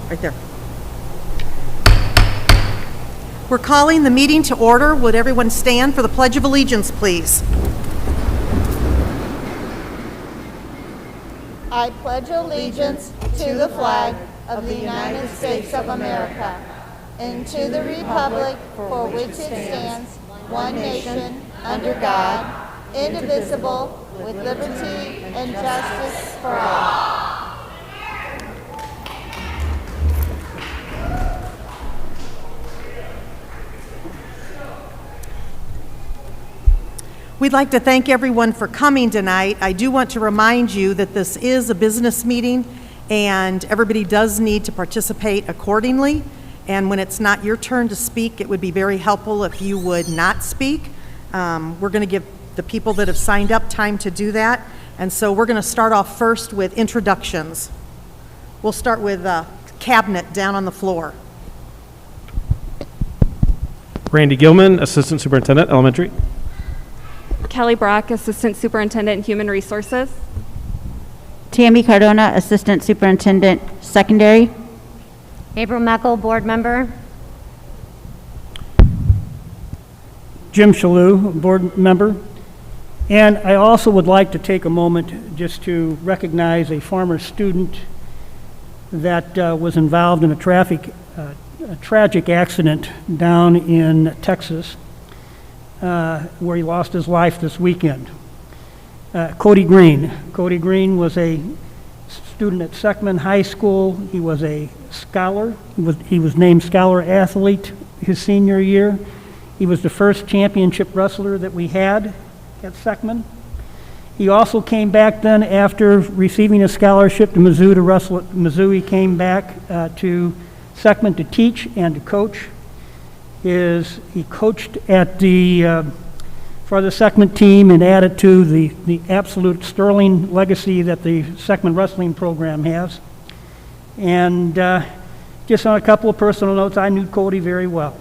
Right there. We're calling the meeting to order. Would everyone stand for the Pledge of Allegiance, please? I pledge allegiance to the flag of the United States of America and to the republic for which it stands, one nation, under God, indivisible, with liberty and justice for all. We'd like to thank everyone for coming tonight. I do want to remind you that this is a business meeting and everybody does need to participate accordingly. And when it's not your turn to speak, it would be very helpful if you would not speak. We're going to give the people that have signed up time to do that. And so we're going to start off first with introductions. We'll start with Cabinet down on the floor. Randy Gilman, Assistant Superintendent, Elementary. Kelly Brock, Assistant Superintendent, Human Resources. Tammy Cardona, Assistant Superintendent, Secondary. April Meckel, Board Member. Jim Shalhoub, Board Member. And I also would like to take a moment just to recognize a former student that was involved in a tragic accident down in Texas, where he lost his life this weekend. Cody Green. Cody Green was a student at Seckman High School. He was a scholar. He was named Scholar Athlete his senior year. He was the first championship wrestler that we had at Seckman. He also came back then after receiving a scholarship to Mizzou to wrestle at Mizzou. He came back to Seckman to teach and to coach. He coached at for the Seckman team and added to the absolute sterling legacy that the Seckman wrestling program has. And just on a couple of personal notes, I knew Cody very well.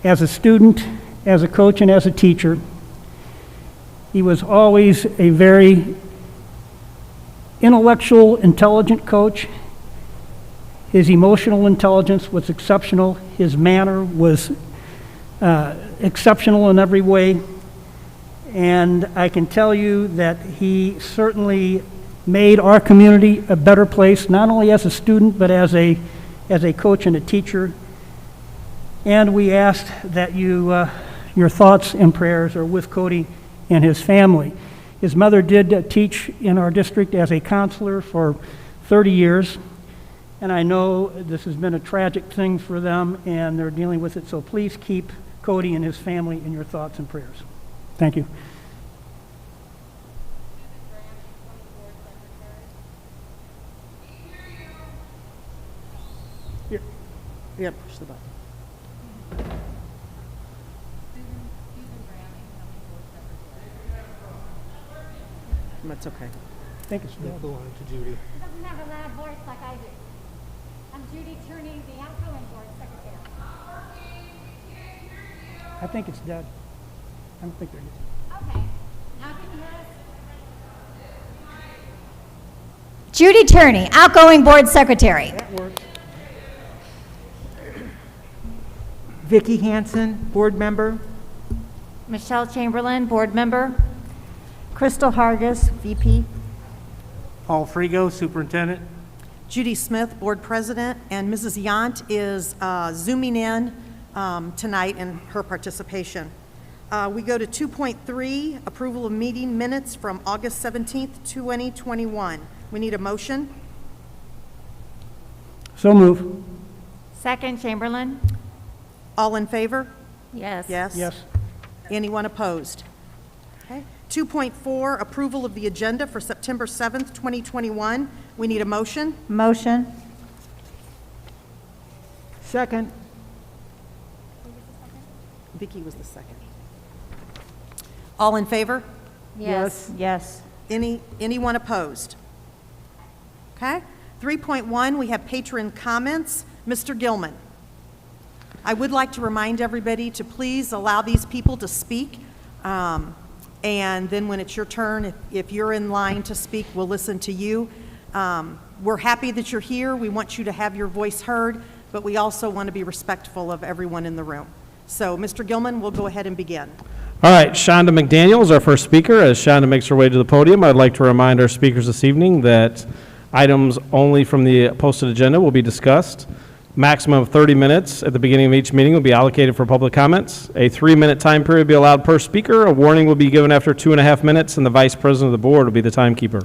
As a student, as a coach, and as a teacher, he was always a very intellectual, intelligent coach. His emotional intelligence was exceptional. His manner was exceptional in every way. And I can tell you that he certainly made our community a better place, not only as a student, but as a coach and a teacher. And we asked that your thoughts and prayers are with Cody and his family. His mother did teach in our district as a counselor for 30 years. And I know this has been a tragic thing for them, and they're dealing with it. So please keep Cody and his family in your thoughts and prayers. Thank you. Here. Yeah, push the button. That's okay. Thank you, Steve. Go on to Judy. He doesn't have a loud voice like I do. I'm Judy Turney, the outgoing Board Secretary. I think it's dead. I don't think they're good. Okay. Now can you hear us? Judy Turney, outgoing Board Secretary. That works. Vicki Hansen, Board Member. Michelle Chamberlain, Board Member. Crystal Hargis, VP. Paul Frigo, Superintendent. Judy Smith, Board President, and Mrs. Yant is zooming in tonight in her participation. We go to 2.3, approval of meeting minutes from August 17th, 2021. We need a motion. So move. Second, Chamberlain. All in favor? Yes. Yes. Yes. Anyone opposed? Okay. 2.4, approval of the agenda for September 7th, 2021. We need a motion. Motion. Second. Vicki was the second. All in favor? Yes. Yes. Anyone opposed? Okay. 3.1, we have patron comments. Mr. Gilman. I would like to remind everybody to please allow these people to speak. And then when it's your turn, if you're in line to speak, we'll listen to you. We're happy that you're here. We want you to have your voice heard, but we also want to be respectful of everyone in the room. So, Mr. Gilman, we'll go ahead and begin. All right, Shonda McDaniel is our first speaker. As Shonda makes her way to the podium, I'd like to remind our speakers this evening that items only from the posted agenda will be discussed. Maximum of 30 minutes at the beginning of each meeting will be allocated for public comments. A 3-minute time period will be allowed per speaker. A warning will be given after 2.5 minutes, and the Vice President of the Board will be the timekeeper.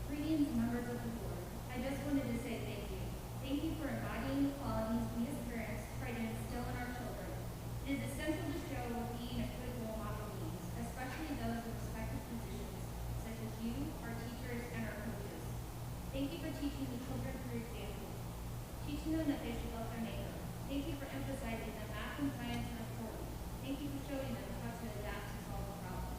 Greetings, members of the board. I just wanted to say thank you. Thank you for embodying the qualities we as parents try to instill in our children. It is essential to show what being a good role model means, especially those in respected positions, such as you, our teachers, and our coaches. Thank you for teaching the children through example, teaching them that they should love their neighbor. Thank you for emphasizing that math and science are important. Thank you for showing them how to adapt to solve a problem.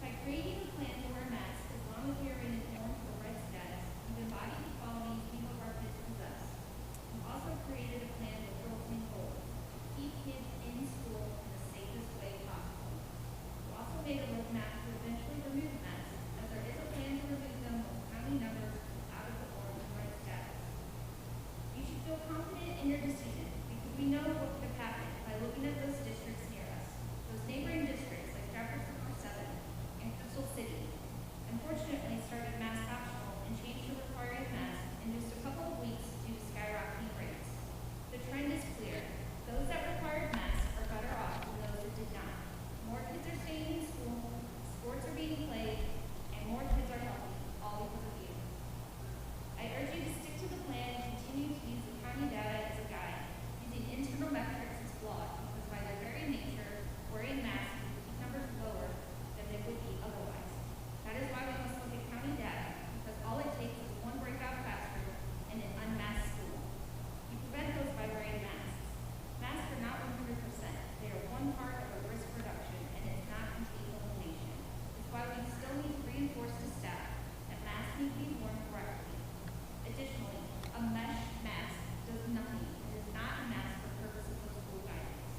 By creating a plan to wear masks, as long as we are in an orange or red status, we've embodied the qualities we hope our kids possess. We've also created a plan with built-in goals to keep kids in school in the safest way possible. We've also made a roadmap to eventually remove masks, as there is a plan to remove them when county numbers out of the orange and red status. You should feel confident in your decision, because we know what could have happened by looking at those districts near us, those neighboring districts like Jefferson or 7 and Crystal City. Unfortunately, started mask optional and changed to requiring masks in just a couple of weeks due to skyrocketing rates. The trend is clear. Those that required masks are better off than those that did not. More kids are staying in school, sports are being played, and more kids are healthy, all because of you. I urge you to stick to the plan and continue to use the county data as a guide. Using internal metrics is flawed because by their very nature, wearing masks will keep numbers lower than they would be otherwise. That is why we must look at county data, because all it takes is one breakout classroom and an unmasked school. You prevent those by wearing masks. Masks are not 100%. They are one part of a risk reduction, and it's not complete elimination. It's why we still need to reinforce to staff that masks need to be worn correctly. Additionally, a mesh mask does nothing. It is not a mask for purposes of school guidance.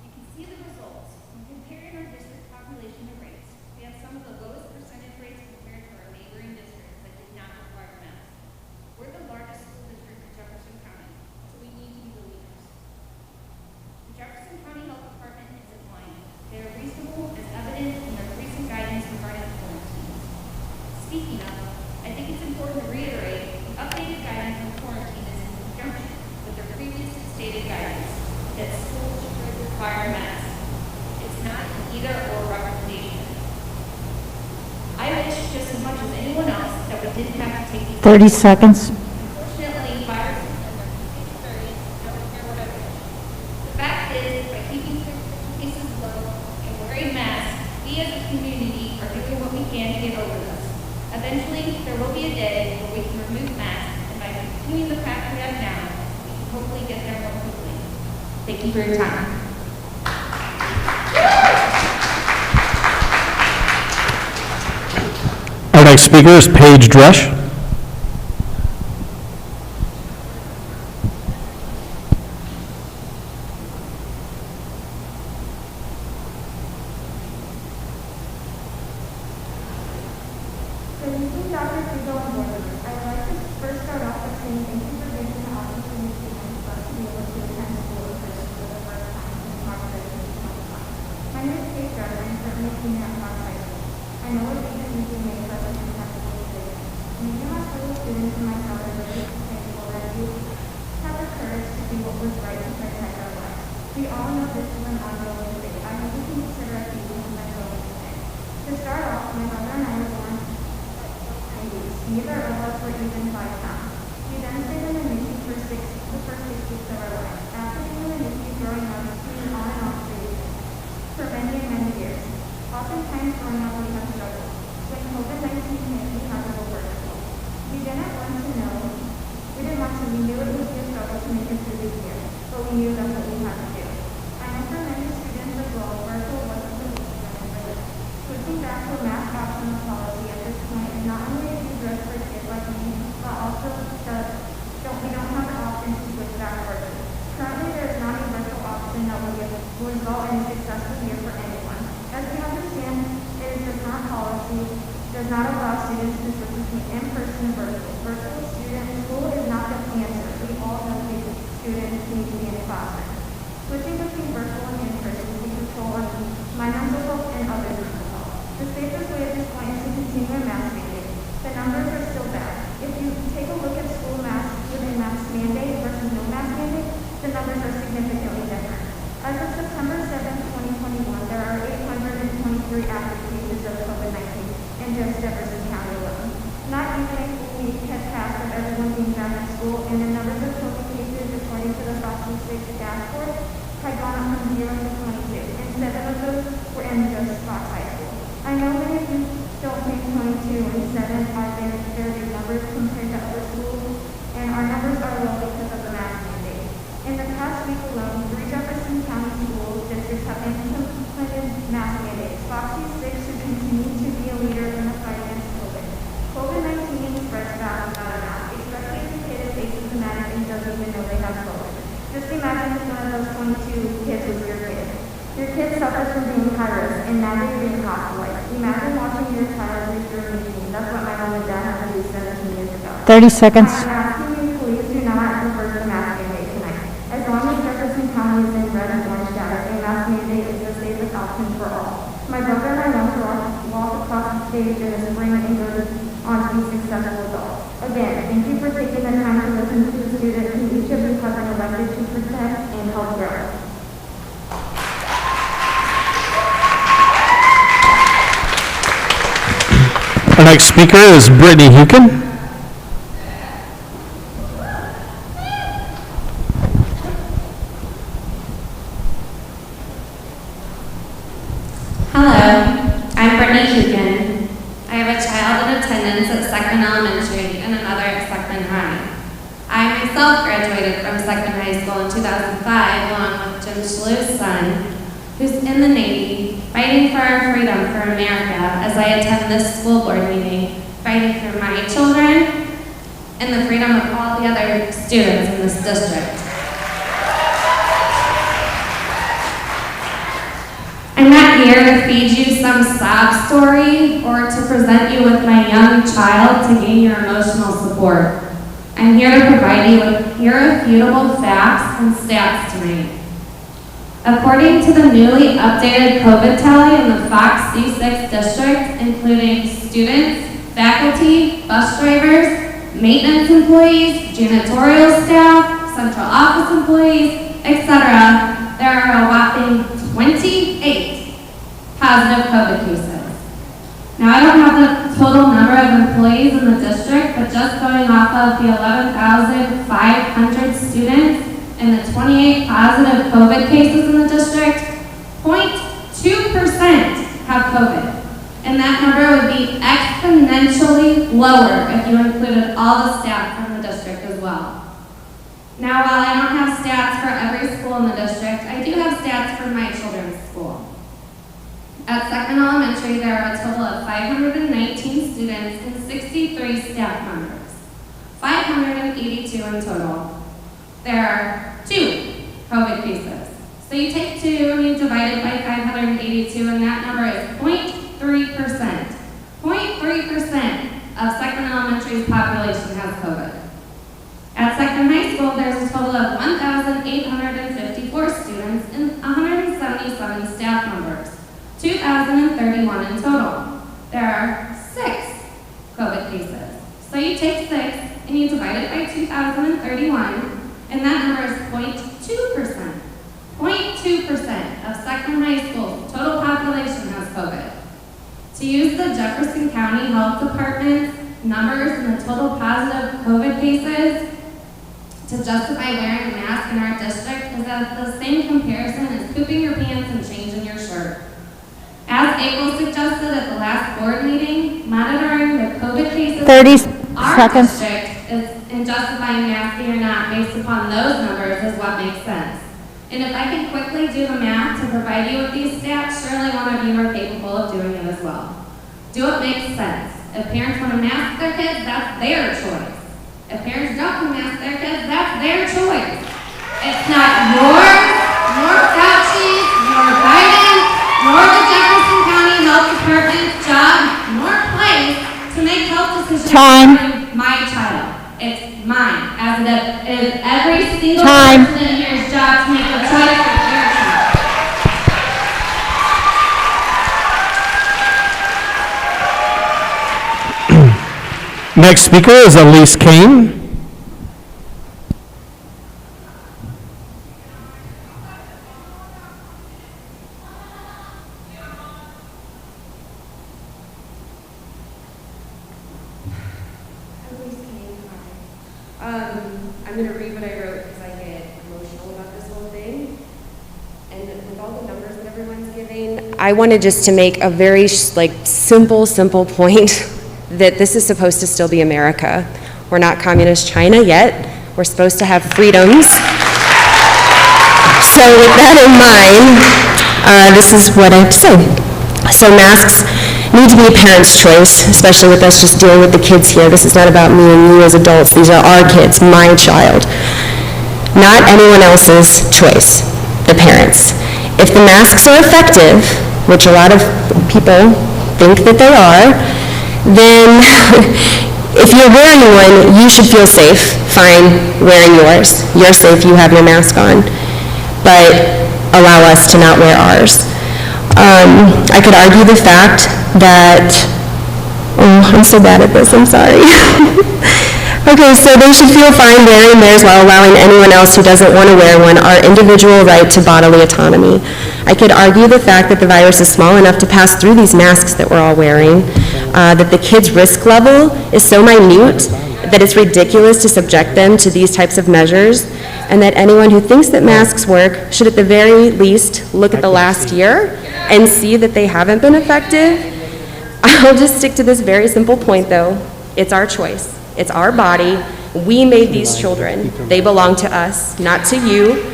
You can see the results. When comparing our district population to rates, we have some of the lowest percentage rates compared to our neighboring districts that did not require masks. We're the largest school district in Jefferson County, so we need to be the leaders. The Jefferson County Health Department isn't lying. They are reasonable, as evident in their recent guidance regarding quarantines. Speaking of, I think it's important to reiterate the updated guidance on quarantine is in conjunction with their previously stated guidance that schools should require masks. It's not an either or recommendation. I wish just as much as anyone else that we didn't have to take these. 30 seconds. Unfortunately, viruses and their experience don't care what I wish. The fact is, by keeping cases low and wearing masks, we as a community are doing what we can to get over this. Eventually, there will be a day where we can remove masks, and by continuing the path we have now, we can hopefully get there more quickly. Thank you for your time. Our next speaker is Paige Dresch. Have the courage to do what was right and protect our lives. We all know this is an ongoing debate. I hope we can consider a few things that go into it. To start off, my brother and I were born Chinese. Neither of us were even 5 pounds. We then stayed in the NICU for the first 6 weeks of our life. After being in the NICU growing up, we were on and off babysitters for many and many years. Oftentimes growing up, we have struggled. When COVID-19 hit, we had to go virtual. We didn't want to. We knew it would be a struggle to make it through the year, but we knew that's what we had to do. I know for many students as well, virtual wasn't the solution for them. Switching back to a mask optional policy at this point is not only a huge risk for kids like me, but also we don't have the option to switch back virtually. Currently, there is not a virtual option that will result in a successful year for anyone. As we understand, it is just not policy, does not allow students to switch between in-person and virtual. Virtual school is not the answer. We all know students need to be in a classroom. Switching between virtual and in-person will be control on my mental health and others' mental health. The safest way at this point is to continue a mask mandate. The numbers are still bad. If you take a look at school masks with a mask mandate versus no mask mandate, the numbers are significantly different. As of September 7, 2021, there are 823 active cases of COVID-19 in just Jefferson County alone. Not even a full week has passed of everyone being back in school, and the numbers of COVID cases, according to the C-6 dashboard, had gone up from 0 to 22, and 7 of those were in just Fox High School. I know many of you don't think 22 and 7 are very big numbers compared to other schools, and our numbers are low because of the mask mandate. In the past week alone, 3 Jefferson County school districts have implemented mask mandates. Fox C-6 should continue to be a leader in the fight against COVID. COVID-19 spreads fast without a mask, especially if the kid is asymptomatic and doesn't even know they have COVID. Just imagine if one of those 22 kids was your kid. Your kid suffers from being high risk, and now they're being hospitalized. Imagine watching your child lose their routine. That's what my mom and dad had to do 17 years ago. 30 seconds. I'm asking you, please do not reverse the mask mandate tonight. As long as Jefferson County is in red and orange status, a mask mandate is the safest option for all. My brother and I want to walk across the stage in the spring and go on to be successful adults. Again, thank you for taking the time to listen to the students who each of you have been elected to protect and help grow. Our next speaker is Brittany Hukin. Hello, I'm Brittany Hukin. I have a child in attendance at Seckman Elementary and another at Seckman High. I myself graduated from Seckman High School in 2005 along with Jim Shalou's son, who's in the Navy, fighting for our freedom for America as I attend this school board meeting, fighting for my children and the freedom of all the other students in this district. I'm not here to feed you some sob story or to present you with my young child to gain your emotional support. I'm here to provide you with irrefutable facts and stats tonight. According to the newly updated COVID tally in the Fox C-6 district, including students, faculty, bus drivers, maintenance employees, janitorial staff, central office employees, etc., there are a whopping 28 positive COVID cases. Now, I don't have the total number of employees in the district, but just going off of the 11,500 students and the 28 positive COVID cases in the district, 0.2% have COVID. And that number would be exponentially lower if you included all the staff from the district as well. Now, while I don't have stats for every school in the district, I do have stats for my children's school. At Seckman Elementary, there are a total of 519 students and 63 staff members, 582 in total. There are 2 COVID cases. So you take 2 and you divide it by 582, and that number is 0.3%. 0.3% of Seckman Elementary's population has COVID. At Seckman High School, there's a total of 1,854 students and 177 staff members, 2,031 in total. There are 6 COVID cases. So you take 6 and you divide it by 2,031, and that number is 0.2%. 0.2% of Second High School's total population has COVID. To use the Jefferson County Health Department's numbers and the total positive COVID cases to justify wearing a mask in our district is at the same comparison as pooping your pants and changing your shirt. As April suggested at the last board meeting, monitoring the COVID cases 30 in our seconds. district and justifying masking or not based upon those numbers is what makes sense. And if I can quickly do the math to provide you with these stats, surely one of you are capable of doing it as well. Do it make sense? If parents want to mask their kids, that's their choice. If parents don't want to mask their kids, that's their choice. It's not yours, nor Fauci's, nor Biden, nor the Jefferson County Health Department's job, nor place to make health decisions regarding my child. It's mine, as it is every single person in here's job to make a choice for their child. Next speaker is Elise Kane. I'm going to read what I wrote because I get emotional about this whole thing. And with all the numbers that everyone's giving, I wanted just to make a very simple point that this is supposed to still be America. We're not communist China yet. We're supposed to have freedoms. So with that in mind, this is what I have to say. So masks need to be a parent's choice, especially with us just dealing with the kids here. This is not about me and you as adults. These are our kids, my child. Not anyone else's choice, the parents. If the masks are effective, which a lot of people think that they are, then if you're wearing one, you should feel safe, fine, wearing yours. You're safe, you have your mask on. But allow us to not wear ours. I could argue the fact that, I'm so bad at this, I'm sorry. Okay, so they should feel fine wearing theirs while allowing anyone else who doesn't want to wear one our individual right to bodily autonomy. I could argue the fact that the virus is small enough to pass through these masks that we're all wearing, that the kids' risk level is so minute that it's ridiculous to subject them to these types of measures, and that anyone who thinks that masks work should at the very least look at the last year and see that they haven't been effective. I'll just stick to this very simple point though. It's our choice. It's our body. We made these children. They belong to us, not to you.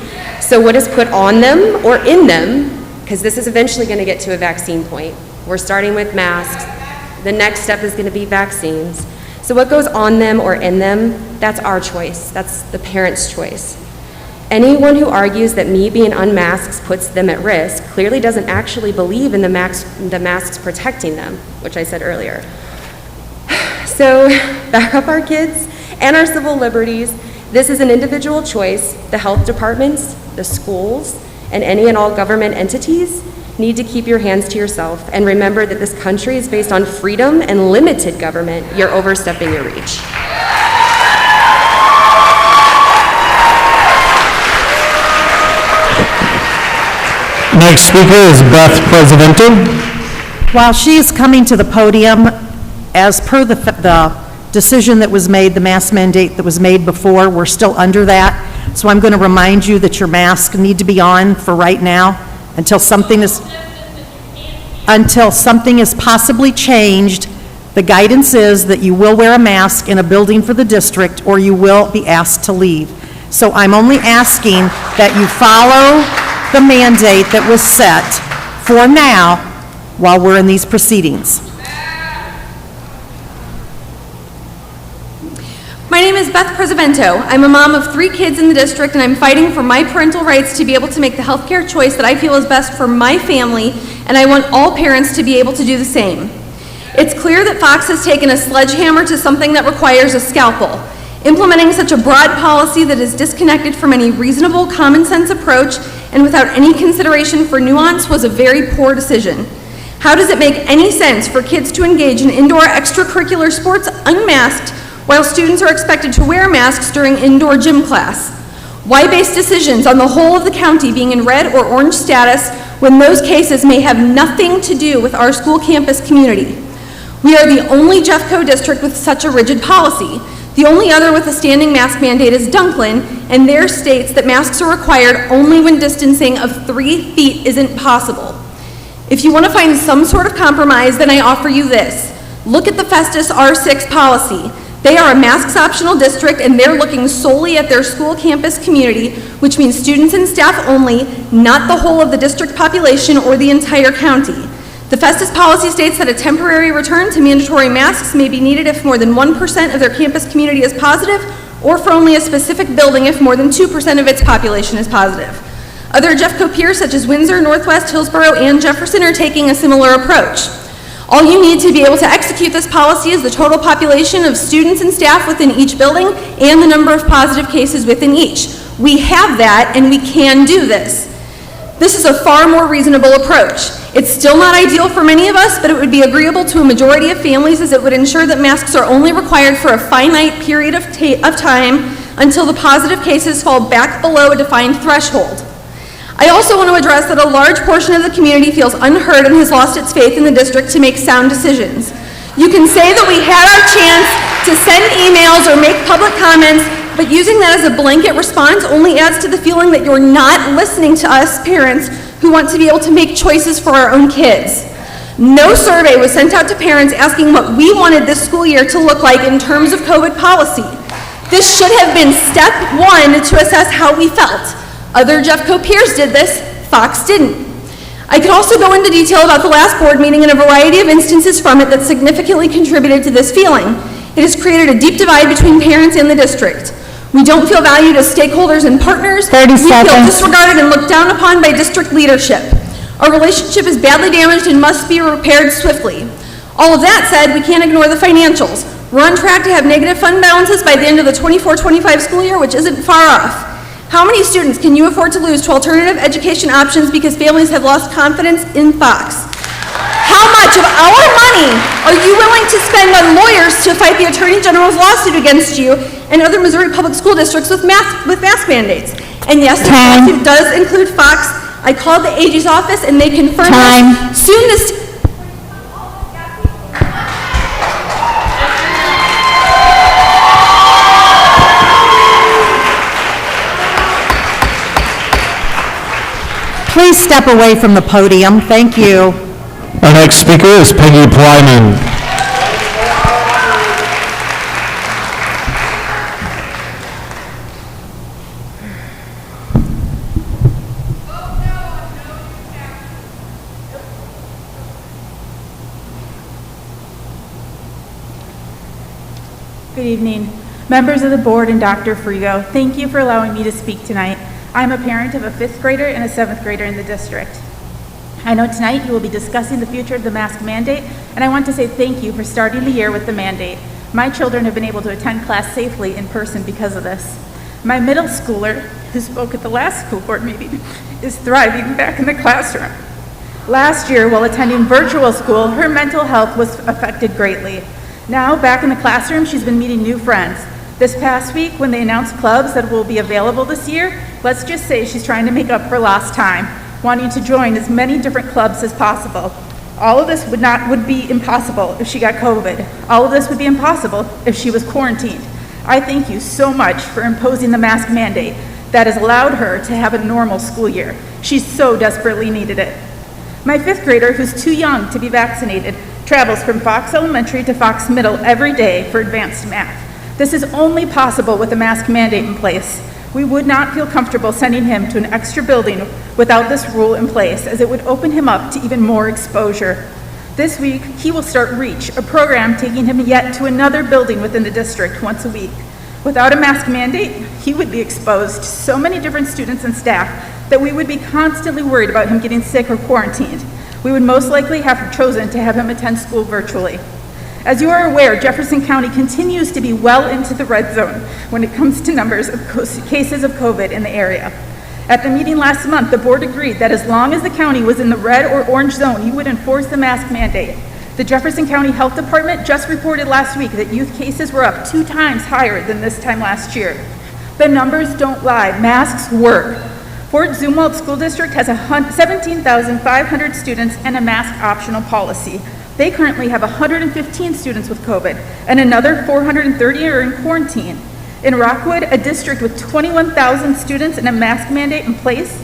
So what is put on them or in them, because this is eventually going to get to a vaccine point. We're starting with masks. The next step is going to be vaccines. So what goes on them or in them, that's our choice. That's the parent's choice. Anyone who argues that me being unmasked puts them at risk clearly doesn't actually believe in the masks protecting them, which I said earlier. So back up our kids and our civil liberties. This is an individual choice. The health departments, the schools, and any and all government entities need to keep your hands to yourself and remember that this country is based on freedom and limited government. You're overstepping your reach. Next speaker is Beth Presidente. While she is coming to the podium, as per the decision that was made, the mask mandate that was made before, we're still under that. So I'm going to remind you that your masks need to be on for right now until something is possibly changed. The guidance is that you will wear a mask in a building for the district or you will be asked to leave. So I'm only asking that you follow the mandate that was set for now while we're in these proceedings. My name is Beth Presidento. I'm a mom of 3 kids in the district, and I'm fighting for my parental rights to be able to make the healthcare choice that I feel is best for my family, and I want all parents to be able to do the same. It's clear that Fox has taken a sledgehammer to something that requires a scalpel. Implementing such a broad policy that is disconnected from any reasonable common sense approach and without any consideration for nuance was a very poor decision. How does it make any sense for kids to engage in indoor extracurricular sports unmasked while students are expected to wear masks during indoor gym class? Why base decisions on the whole of the county being in red or orange status when those cases may have nothing to do with our school campus community? We are the only Jeffco district with such a rigid policy. The only other with a standing mask mandate is Dunklin, and their states that masks are required only when distancing of 3 feet isn't possible. If you want to find some sort of compromise, then I offer you this. Look at the Festus R6 policy. They are a masks optional district and they're looking solely at their school campus community, which means students and staff only, not the whole of the district population or the entire county. The Festus policy states that a temporary return to mandatory masks may be needed if more than 1% of their campus community is positive, or for only a specific building if more than 2% of its population is positive. Other Jeffco peers such as Windsor, Northwest, Hillsborough, and Jefferson are taking a similar approach. All you need to be able to execute this policy is the total population of students and staff within each building and the number of positive cases within each. We have that and we can do this. This is a far more reasonable approach. It's still not ideal for many of us, but it would be agreeable to a majority of families as it would ensure that masks are only required for a finite period of time until the positive cases fall back below a defined threshold. I also want to address that a large portion of the community feels unheard and has lost its faith in the district to make sound decisions. You can say that we had our chance to send emails or make public comments, but using that as a blanket response only adds to the feeling that you're not listening to us parents who want to be able to make choices for our own kids. No survey was sent out to parents asking what we wanted this school year to look like in terms of COVID policy. This should have been step one to assess how we felt. Other Jeffco peers did this, Fox didn't. I could also go into detail about the last board meeting and a variety of instances from it that significantly contributed to this feeling. It has created a deep divide between parents and the district. We don't feel valued as stakeholders and partners. 30 seconds. We feel disregarded and looked down upon by district leadership. Our relationship is badly damaged and must be repaired swiftly. All of that said, we can't ignore the financials. We're on track to have negative fund balances by the end of the 24-25 school year, which isn't far off. How many students can you afford to lose to alternative education options because families have lost confidence in Fox? How much of our money are you willing to spend on lawyers to fight the Attorney General's lawsuit against you and other Missouri public school districts with mask mandates? And yes, the lawsuit does include Fox. I called the AG's office and they confirmed this. Soon this... Please step away from the podium. Thank you. Our next speaker is Peggy Plyman. Good evening. Members of the board and Dr. Frigo, thank you for allowing me to speak tonight. I'm a parent of a 5th grader and a 7th grader in the district. I know tonight you will be discussing the future of the mask mandate, and I want to say thank you for starting the year with the mandate. My children have been able to attend class safely in person because of this. My middle schooler, who spoke at the last school board meeting, is thriving back in the classroom. Last year, while attending virtual school, her mental health was affected greatly. Now, back in the classroom, she's been meeting new friends. This past week, when they announced clubs that will be available this year, let's just say she's trying to make up for lost time, wanting to join as many different clubs as possible. All of this would be impossible if she got COVID. All of this would be impossible if she was quarantined. I thank you so much for imposing the mask mandate that has allowed her to have a normal school year. She so desperately needed it. My 5th grader, who's too young to be vaccinated, travels from Fox Elementary to Fox Middle every day for advanced math. This is only possible with a mask mandate in place. We would not feel comfortable sending him to an extra building without this rule in place, as it would open him up to even more exposure. This week, he will start REACH, a program taking him yet to another building within the district once a week. Without a mask mandate, he would be exposed to so many different students and staff that we would be constantly worried about him getting sick or quarantined. We would most likely have chosen to have him attend school virtually. As you are aware, Jefferson County continues to be well into the red zone when it comes to numbers of cases of COVID in the area. At the meeting last month, the board agreed that as long as the county was in the red or orange zone, he would enforce the mask mandate. The Jefferson County Health Department just reported last week that youth cases were up 2 times higher than this time last year. The numbers don't lie. Masks work. Fort Zumwalt School District has 17,500 students and a mask optional policy. They currently have 115 students with COVID, and another 430 are in quarantine. In Rockwood, a district with 21,000 students and a mask mandate in place,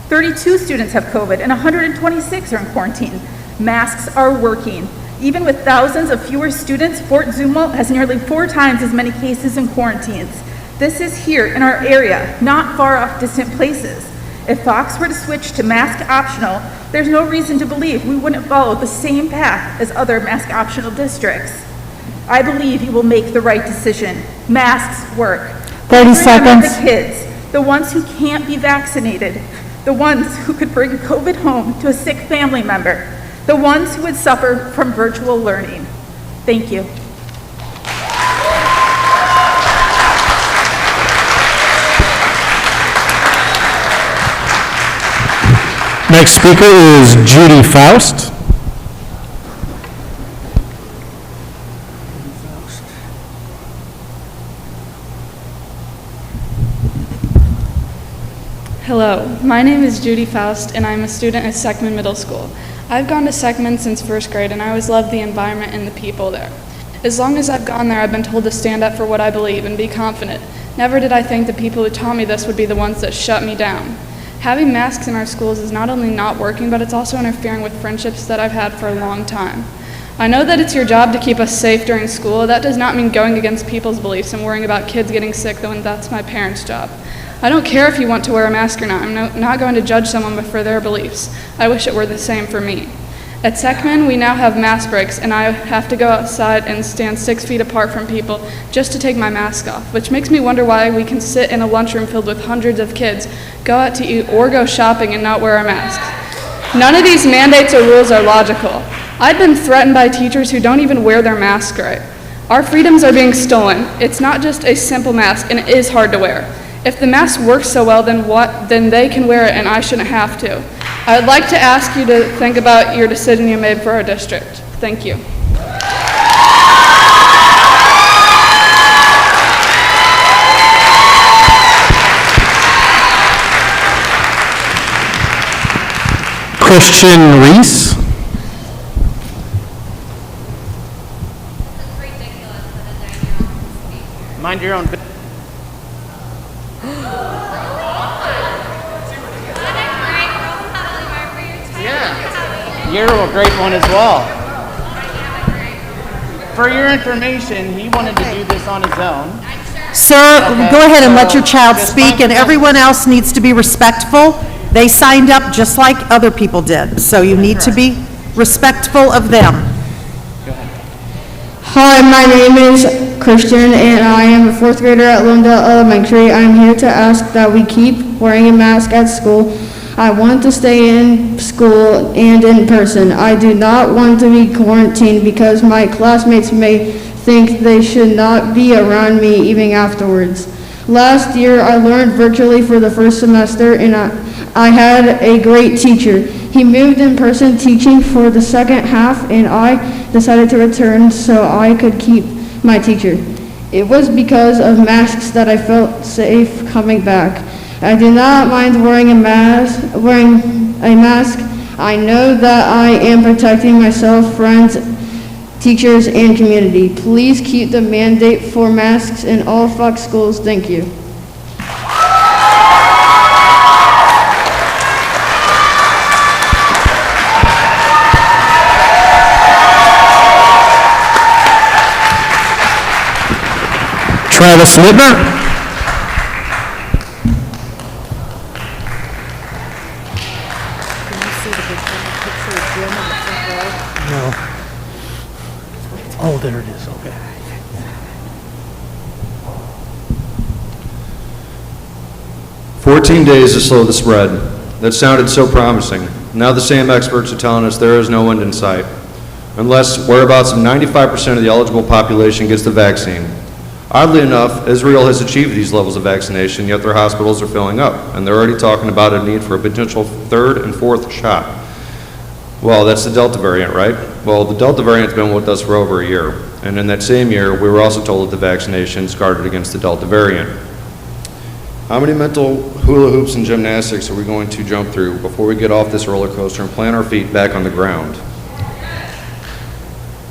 32 students have COVID and 126 are in quarantine. Masks are working. Even with thousands of fewer students, Fort Zumwalt has nearly 4 times as many cases and quarantines. This is here in our area, not far off distant places. If Fox were to switch to mask optional, there's no reason to believe we wouldn't follow the same path as other mask optional districts. I believe you will make the right decision. Masks work. 30 Remember seconds. the kids, the ones who can't be vaccinated, the ones who could bring COVID home to a sick family member, the ones who would suffer from virtual learning. Thank you. Next speaker is Judy Faust. Hello, my name is Judy Faust, and I'm a student at Seckman Middle School. I've gone to Seckman since first grade, and I always loved the environment and the people there. As long as I've gone there, I've been told to stand up for what I believe and be confident. Never did I think the people who taught me this would be the ones that shut me down. Having masks in our schools is not only not working, but it's also interfering with friendships that I've had for a long time. I know that it's your job to keep us safe during school. That does not mean going against people's beliefs and worrying about kids getting sick, though, and that's my parents' job. I don't care if you want to wear a mask or not. I'm not going to judge someone for their beliefs. I wish it were the same for me. At Seckman, we now have mask breaks, and I have to go outside and stand 6 feet apart from people just to take my mask off, which makes me wonder why we can sit in a lunchroom filled with hundreds of kids, go out to eat, or go shopping and not wear our masks. None of these mandates or rules are logical. I've been threatened by teachers who don't even wear their mask right. Our freedoms are being stolen. It's not just a simple mask, and it is hard to wear. If the mask works so well, then they can wear it and I shouldn't have to. I would like to ask you to think about your decision you made for our district. Thank you. Christian Reese. Mind your own business. You're a great one as well. For your information, he wanted to do this on his own. Sir, Okay, go ahead and let so your child just speak, and everyone else needs to be respectful. They signed up just like other people did, so you need to be respectful of them. Hi, my name is Christian, and I am a 4th grader at Londale Elementary. I'm here to ask that we keep wearing a mask at school. I want to stay in school and in person. I do not want to be quarantined because my classmates may think they should not be around me even afterwards. Last year, I learned virtually for the first semester, and I had a great teacher. He moved in-person teaching for the second half, and I decided to return so I could keep my teacher. It was because of masks that I felt safe coming back. I do not mind wearing a mask. I know that I am protecting myself, friends, teachers, and community. Please keep the mandate for masks in all Fox schools. Thank you. Travis Littner. Oh, there it is, okay. "14 days to slow the spread. That sounded so promising. Now the same experts are telling us there is no end in sight, unless whereabouts of 95% of the eligible population gets the vaccine. Oddly enough, Israel has achieved these levels of vaccination, yet their hospitals are filling up, and they're already talking about a need for a potential 3rd and 4th shot. Well, that's the Delta variant, right? Well, the Delta variant's been with us for over a year, and in that same year, we were also told that the vaccinations guarded against the Delta variant. How many mental hula hoops and gymnastics are we going to jump through before we get off this roller coaster and plant our feet back on the ground?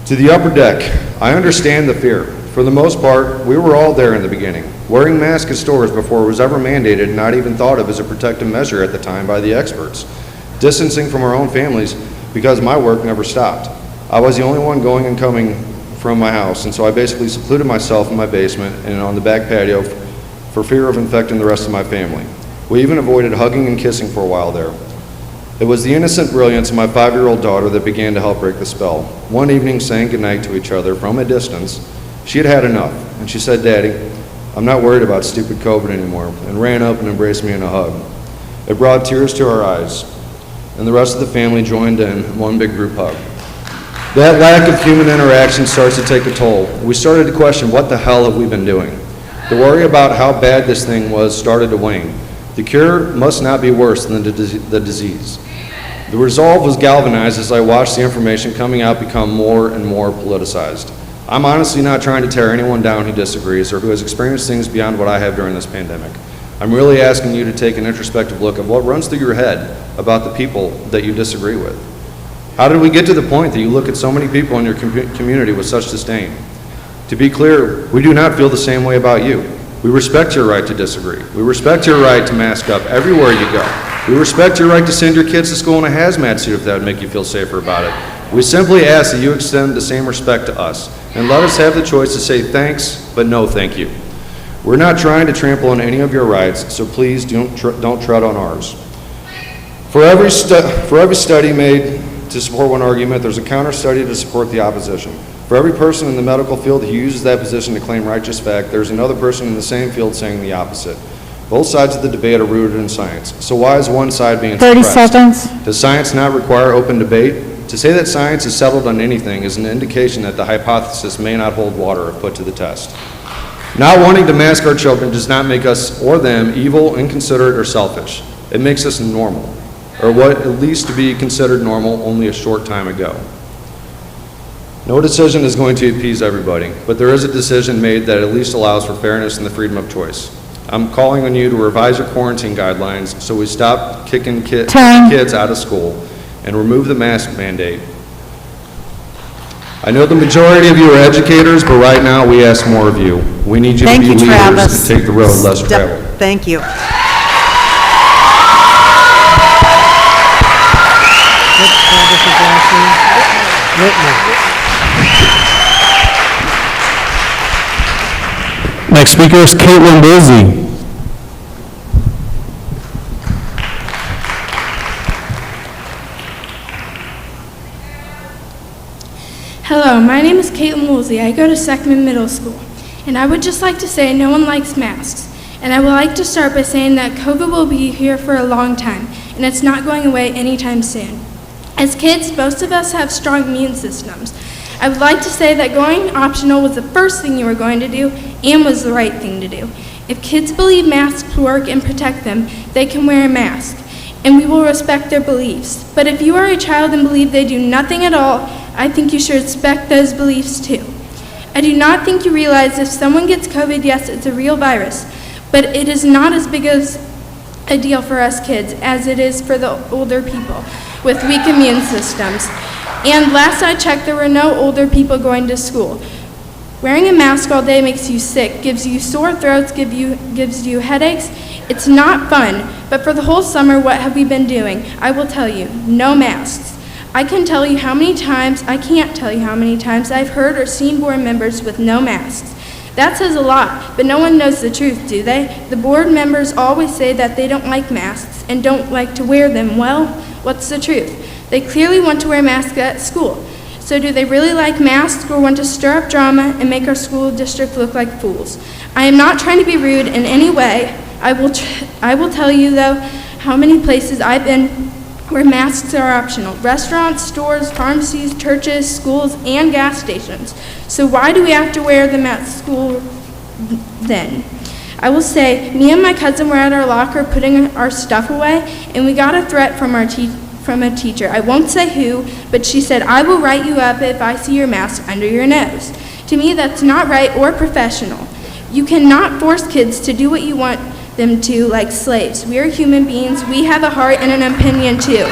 To the upper deck, I understand the fear. For the most part, we were all there in the beginning. Wearing masks in stores before it was ever mandated, not even thought of as a protective measure at the time by the experts. Distancing from our own families because my work never stopped. I was the only one going and coming from my house, and so I basically secluded myself in my basement and on the back patio for fear of infecting the rest of my family. We even avoided hugging and kissing for a while there. It was the innocent brilliance of my 5-year-old daughter that began to help break the spell. One evening, saying goodnight to each other from a distance, she had had enough, and she said, "Daddy, I'm not worried about stupid COVID anymore," and ran up and embraced me in a hug. It brought tears to our eyes, and the rest of the family joined in one big group hug. That lack of human interaction starts to take a toll. We started to question, what the hell have we been doing? The worry about how bad this thing was started to wane. The cure must not be worse than the disease. The resolve was galvanized as I watched the information coming out become more and more politicized. I'm honestly not trying to tear anyone down who disagrees or who has experienced things beyond what I have during this pandemic. I'm really asking you to take an introspective look at what runs through your head about the people that you disagree with. How did we get to the point that you look at so many people in your community with such disdain? To be clear, we do not feel the same way about you. We respect your right to disagree. We respect your right to mask up everywhere you go. We respect your right to send your kids to school in a hazmat suit if that would make you feel safer about it. We simply ask that you extend the same respect to us and let us have the choice to say thanks, but no thank you. We're not trying to trample on any of your rights, so please don't tread on ours. For every study made to support one argument, there's a counter study to support the opposition. For every person in the medical field who uses that position to claim righteous fact, there's another person in the same field saying the opposite. Both sides of the debate are rooted in science. So why is one side being 30 suppressed? seconds. Does science not require open debate? To say that science is settled on anything is an indication that the hypothesis may not hold water if put to the test. Not wanting to mask our children does not make us or them evil, inconsiderate, or selfish. It makes us normal, or what at least to be considered normal only a short time ago. No decision is going to appease everybody, but there is a decision made that at least allows for fairness and the freedom of choice. I'm calling on you to revise your quarantine guidelines so we stop kicking kids out of school and remove the mask mandate. I know the majority of you are educators, but right now we ask more of you. We need you to be leaders and take the road less traveled. Thank you. Next speaker is Caitlin Busey. Hello, my name is Caitlin Woolsey. I go to Seckman Middle School, and I would just like to say no one likes masks. And I would like to start by saying that COVID will be here for a long time, and it's not going away anytime soon. As kids, most of us have strong immune systems. I would like to say that going optional was the first thing you were going to do and was the right thing to do. If kids believe masks work and protect them, they can wear a mask, and we will respect their beliefs. But if you are a child and believe they do nothing at all, I think you should respect those beliefs too. I do not think you realize if someone gets COVID, yes, it's a real virus, but it is not as big as a deal for us kids as it is for the older people with weak immune systems. And last I checked, there were no older people going to school. Wearing a mask all day makes you sick, gives you sore throats, gives you headaches. It's not fun, but for the whole summer, what have we been doing? I will tell you, no masks. I can't tell you how many times I've heard or seen board members with no masks. That says a lot, but no one knows the truth, do they? The board members always say that they don't like masks and don't like to wear them. Well, what's the truth? They clearly want to wear masks at school. So do they really like masks or want to stir up drama and make our school district look like fools? I am not trying to be rude in any way. I will tell you, though, how many places I've been where masks are optional. Restaurants, stores, pharmacies, churches, schools, and gas stations. So why do we have to wear them at school then? I will say, me and my cousin were at our locker putting our stuff away, and we got a threat from a teacher. I won't say who, but she said, "I will write you up if I see your mask under your nose." To me, that's not right or professional. You cannot force kids to do what you want them to like slaves. We are human beings. We have a heart and an opinion too.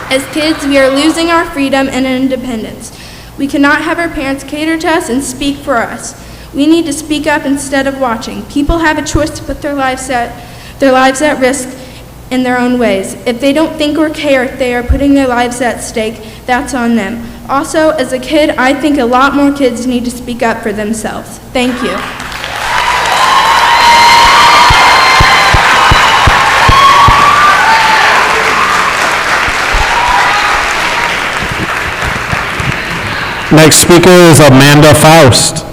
As kids, we are losing our freedom and independence. We cannot have our parents cater to us and speak for us. We need to speak up instead of watching. People have a choice to put their lives at risk in their own ways. If they don't think or care if they are putting their lives at stake, that's on them. Also, as a kid, I think a lot more kids need to speak up for themselves. Thank you. Next speaker is Amanda Faust.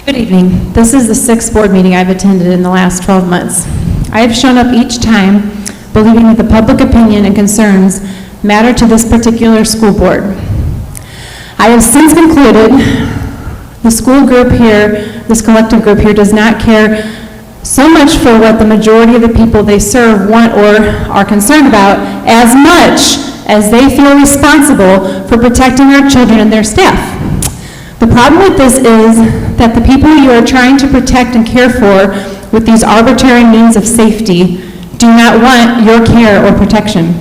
Good evening. This is the 6th board meeting I've attended in the last 12 months. I have shown up each time believing that the public opinion and concerns matter to this particular school board. I have since concluded the school group here, this collective group here, does not care so much for what the majority of the people they serve want or are concerned about as much as they feel responsible for protecting our children and their staff. The problem with this is that the people you are trying to protect and care for with these arbitrary means of safety do not want your care or protection.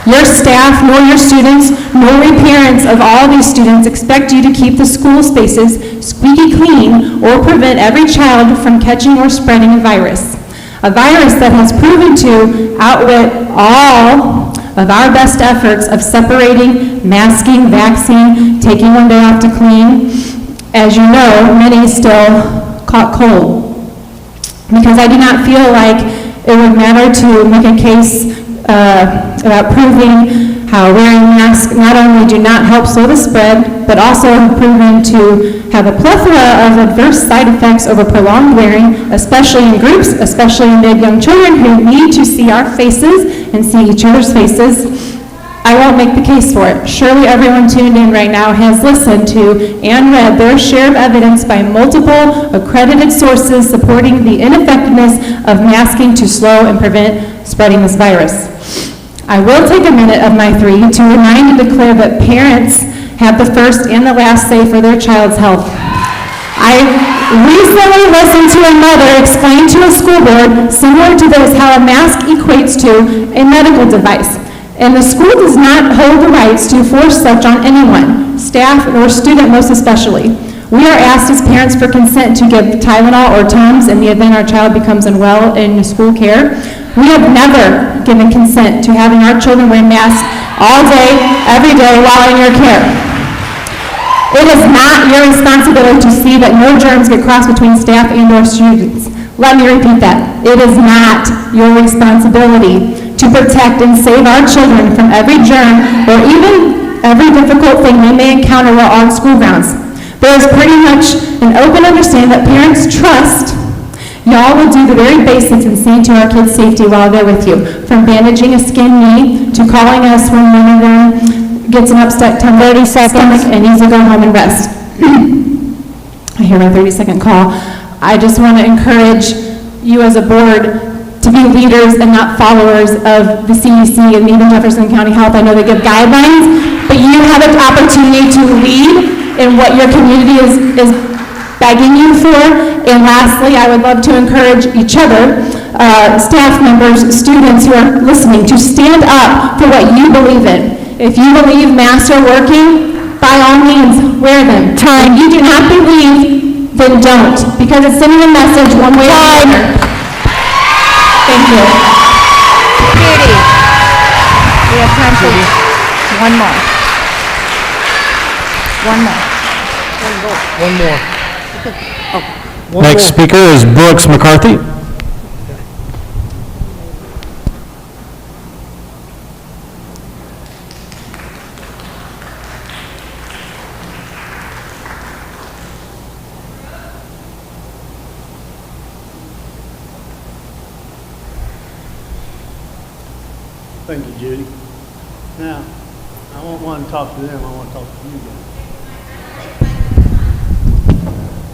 Your staff, nor your students, nor your parents of all these students expect you to keep the school spaces squeaky clean or prevent every child from catching or spreading a virus that has proven to outwit all of our best efforts of separating, masking, vaccine, taking one day off to clean. As you know, many still caught cold. Because I do not feel like it would matter to make a case about proving how wearing masks not only do not help slow the spread, but also have proven to have a plethora of adverse side effects over prolonged wearing, especially in groups, especially amid young children who need to see our faces and see each other's faces. I won't make the case for it. Surely everyone tuned in right now has listened to and read their share of evidence by multiple accredited sources supporting the ineffectiveness of masking to slow and prevent spreading this virus. I will take a minute of my 3 to remind and declare that parents have the first and the last say for their child's health. I recently listened to a mother explain to a school board similar to this how a mask equates to a medical device. And the school does not hold the rights to force such on anyone, staff or student most especially. We are asked as parents for consent to give Tylenol or Tums in the event our child becomes unwell in school care. We have never given consent to having our children wear masks all day, every day while in your care. It is not your responsibility to see that no germs get crossed between staff and or students. Let me repeat that. It is not your responsibility to protect and save our children from every germ or even every difficult thing they may encounter while on school grounds. There is pretty much an open understanding that parents trust y'all will do the very basics in seeing to our kids' safety while they're with you, from bandaging a skinned knee to calling us when one of them gets an upset stomach and needs to go home and rest. I hear my 30-second call. I just want to encourage you as a board to be leaders and not followers of the CDC and even Jefferson County Health. I know they give guidelines, but you have an opportunity to lead in what your community is begging you for. And lastly, I would love to encourage each other, staff members, students who are listening, to stand up for what you believe in. If you believe masks are working, by all means, wear them. If you do not believe, then don't, because it's sending a message one way or another. Thank you. Judy, we have time for one more. One more. Next speaker is Brooks McCarthy. Thank you, Judy. Now, I won't want to talk to them, I want to talk to you guys.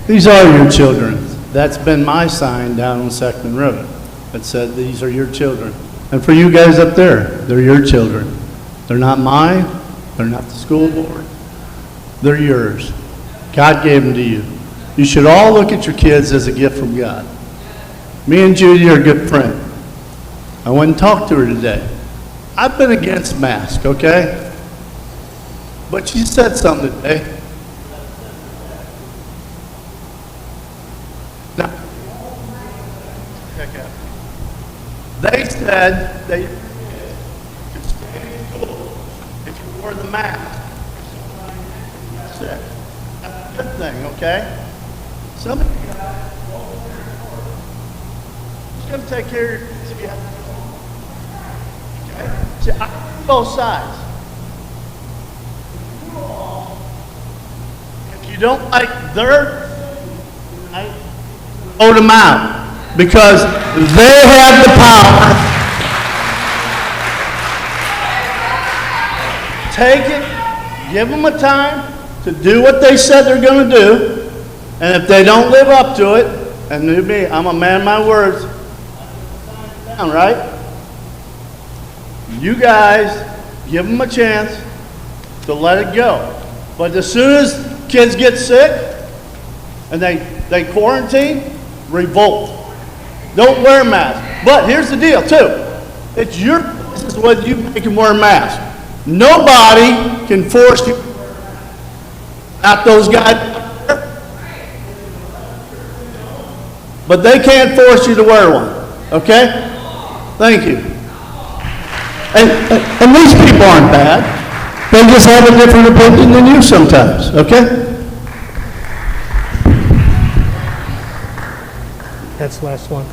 These are your children. That's been my sign down on Seckman Road that said, these are your children. And for you guys up there, they're your children. They're not mine, they're not the school board. They're yours. God gave them to you. You should all look at your kids as a gift from God. Me and Judy are a good friend. I went and talked to her today. I've been against masks, okay? But she said something today. Now, they said they could stay in school if you wore the mask. That's it. That's a good thing, okay? Some of you guys, it's going to take care of your kids if you have to. Okay? See, I see both sides. If you don't like their, right, vote them out because they have the power. Take it, give them a time to do what they said they're going to do, and if they don't live up to it, and me, I'm a man of my words, down, right? You guys give them a chance to let it go. But as soon as kids get sick and they quarantine, revolt. Don't wear a mask. But here's the deal, too. It's your business whether you make them wear a mask. Nobody can force you. Not those guys. But they can't force you to wear one. Okay? Thank you. And these people aren't bad. They just have a different opinion than you sometimes. Okay? That's the last one.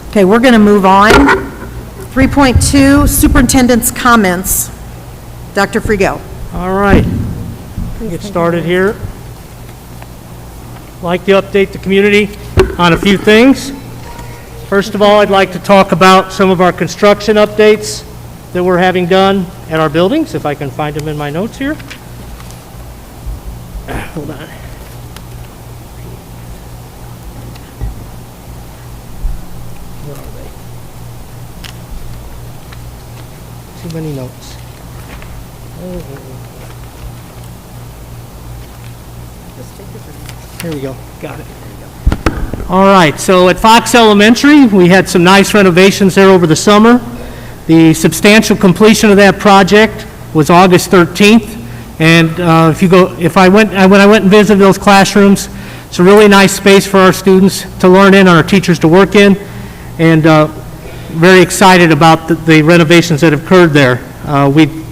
Okay, we're going to move on. 3.2, Superintendent's Comments. Dr. Frigo. All right. Get started here. I'd like to update the community on a few things. First of all, I'd like to talk about some of our construction updates that we're having done at our buildings, if I can find them in my notes here. Hold on. Where are they? Too many notes. Here we go. Got it. All right, so at Fox Elementary, we had some nice renovations there over the summer. The substantial completion of that project was August 13th, and when I went and visited those classrooms, it's a really nice space for our students to learn in and our teachers to work in, and very excited about the renovations that have occurred there.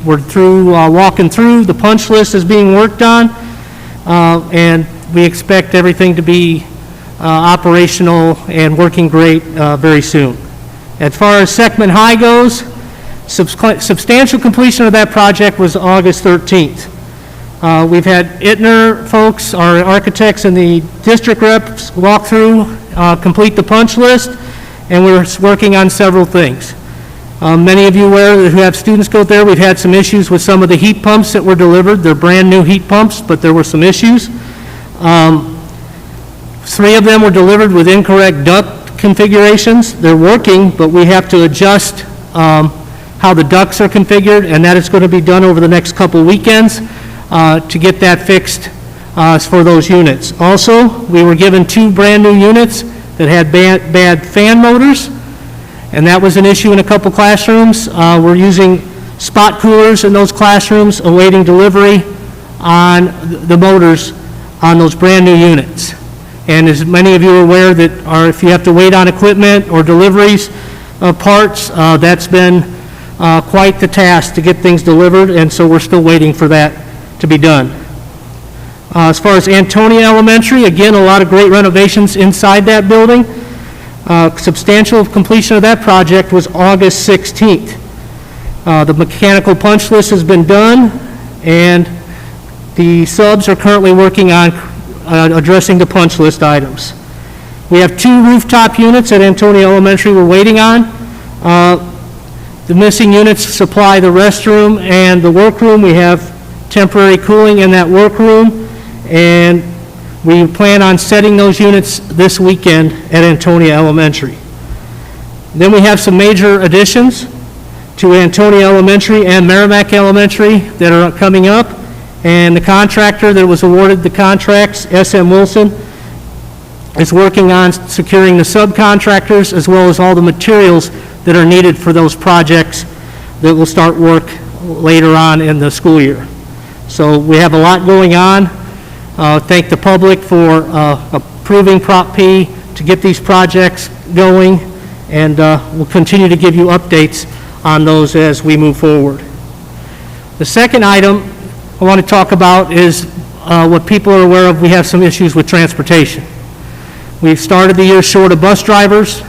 We're through walking through. The punch list is being worked on, and we expect everything to be operational and working great very soon. As far as Seckman High goes, substantial completion of that project was August 13th. We've had Ittner folks, our architects and the district reps walk through, complete the punch list, and we're working on several things. Many of you aware who have students go there, we've had some issues with some of the heat pumps that were delivered. They're brand new heat pumps, but there were some issues. 3 of them were delivered with incorrect duct configurations. They're working, but we have to adjust how the ducts are configured, and that is going to be done over the next couple weekends to get that fixed for those units. Also, we were given 2 brand new units that had bad fan motors, and that was an issue in a couple classrooms. We're using spot coolers in those classrooms, awaiting delivery on the motors on those brand new units. And as many of you are aware that if you have to wait on equipment or deliveries of parts, that's been quite the task to get things delivered, and so we're still waiting for that to be done. As far as Antonia Elementary, again, a lot of great renovations inside that building. Substantial completion of that project was August 16th. The mechanical punch list has been done, and the subs are currently working on addressing the punch list items. We have 2 rooftop units at Antonia Elementary we're waiting on. The missing units supply the restroom and the workroom. We have temporary cooling in that workroom, and we plan on setting those units this weekend at Antonia Elementary. Then we have some major additions to Antonia Elementary and Merrimack Elementary that are coming up. And the contractor that was awarded the contracts, SM Wilson, is working on securing the subcontractors as well as all the materials that are needed for those projects that will start work later on in the school year. So we have a lot going on. Thank the public for approving Prop P to get these projects going, and we'll continue to give you updates on those as we move forward. The second item I want to talk about is what people are aware of. We have some issues with transportation. We've started the year short of bus drivers.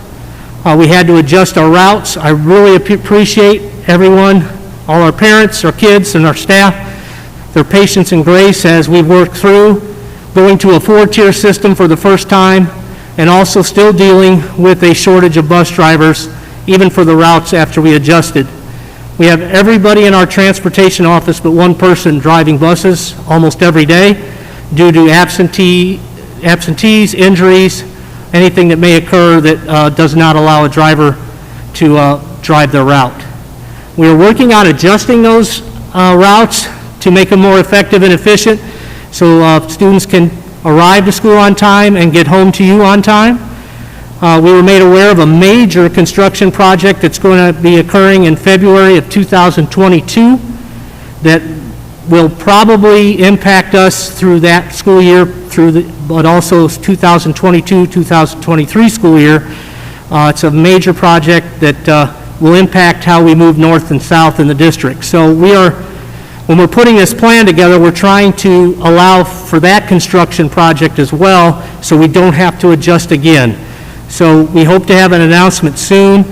We had to adjust our routes. I really appreciate everyone, all our parents, our kids, and our staff, their patience and grace as we work through going to a 4-tier system for the first time, and also still dealing with a shortage of bus drivers, even for the routes after we adjusted. We have everybody in our transportation office but one person driving buses almost every day due to absentees, injuries, anything that may occur that does not allow a driver to drive their route. We are working on adjusting those routes to make them more effective and efficient so students can arrive to school on time and get home to you on time. We were made aware of a major construction project that's going to be occurring in February of 2022 that will probably impact us through that school year, but also 2022-2023 school year. It's a major project that will impact how we move north and south in the district. So when we're putting this plan together, we're trying to allow for that construction project as well so we don't have to adjust again. So we hope to have an announcement soon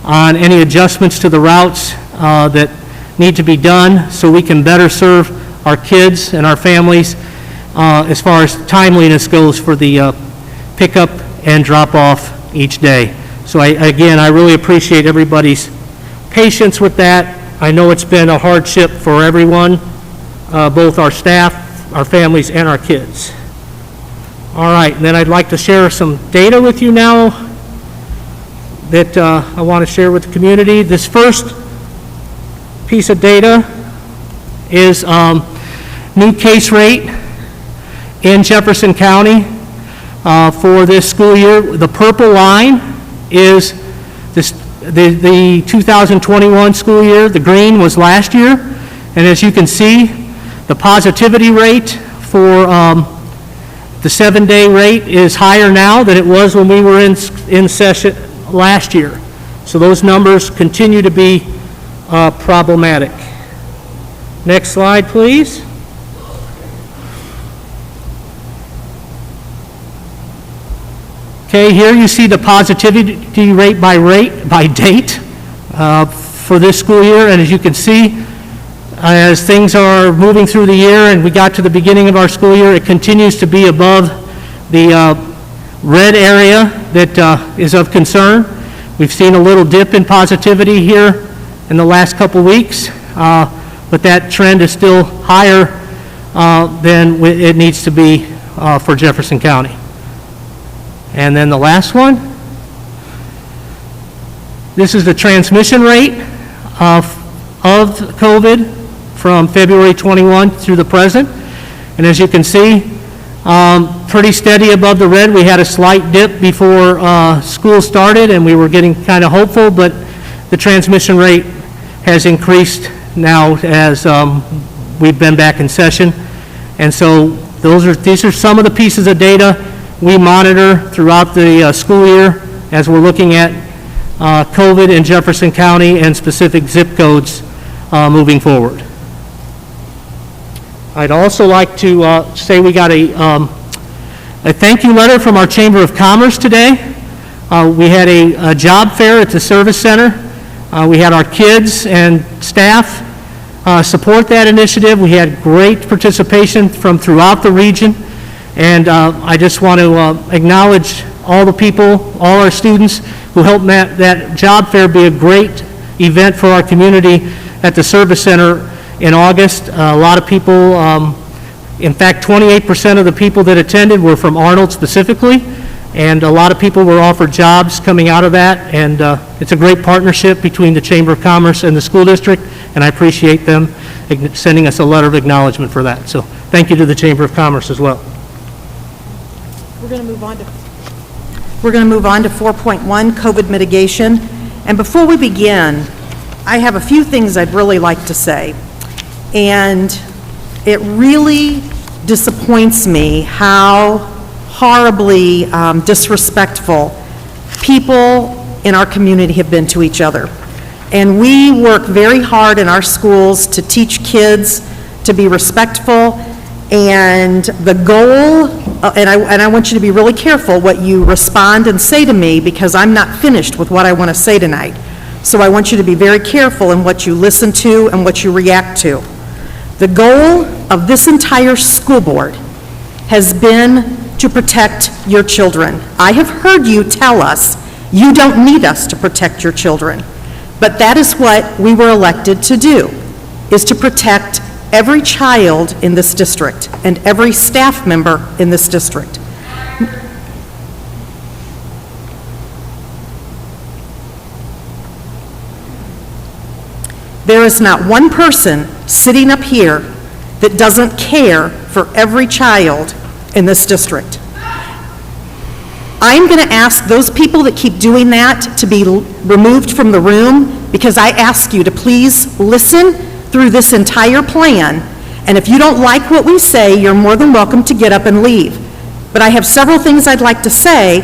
on any adjustments to the routes that need to be done so we can better serve our kids and our families as far as timeliness goes for the pickup and drop off each day. So I really appreciate everybody's patience with that. I know it's been a hardship for everyone, both our staff, our families, and our kids. All right, and then I'd like to share some data with you now that I want to share with the community. This first piece of data is new case rate in Jefferson County for this school year. The purple line is the 2021 school year. The green was last year. And as you can see, the positivity rate for the 7-day rate is higher now than it was when we were in session last year. So those numbers continue to be problematic. Next slide, please. Okay, here you see the positivity rate by date for this school year, and as you can see, as things are moving through the year and we got to the beginning of our school year, it continues to be above the red area that is of concern. We've seen a little dip in positivity here in the last couple weeks, but that trend is still higher than it needs to be for Jefferson County. And then the last one, this is the transmission rate of COVID from February 21 through the present. And as you can see, pretty steady above the red. We had a slight dip before school started and we were getting kind of hopeful, but the transmission rate has increased now as we've been back in session. And so these are some of the pieces of data we monitor throughout the school year as we're looking at COVID in Jefferson County and specific zip codes moving forward. I'd also like to say we got a thank you letter from our Chamber of Commerce today. We had a job fair at the service center. We had our kids and staff support that initiative. We had great participation from throughout the region. And I just want to acknowledge all the people, all our students who helped that job fair be a great event for our community at the Service Center in August. A lot of people, in fact, 28% of the people that attended were from Arnold specifically, and a lot of people were offered jobs coming out of that, and it's a great partnership between the Chamber of Commerce and the school district, and I appreciate them sending us a letter of acknowledgement for that. So thank you to the Chamber of Commerce as well. We're going to move on to 4.1, COVID mitigation. And before we begin, I have a few things I'd really like to say. And it really disappoints me how horribly disrespectful people in our community have been to each other. And we work very hard in our schools to teach kids to be respectful, and the goal, and I want you to be really careful what you respond and say to me, because I'm not finished with what I want to say tonight. So I want you to be very careful in what you listen to and what you react to. The goal of this entire school board has been to protect your children. I have heard you tell us you don't need us to protect your children, but that is what we were elected to do, is to protect every child in this district and every staff member in this district. There is not one person sitting up here that doesn't care for every child in this district. I'm going to ask those people that keep doing that to be removed from the room, because I ask you to please listen through this entire plan, and if you don't like what we say, you're more than welcome to get up and leave. But I have several things I'd like to say,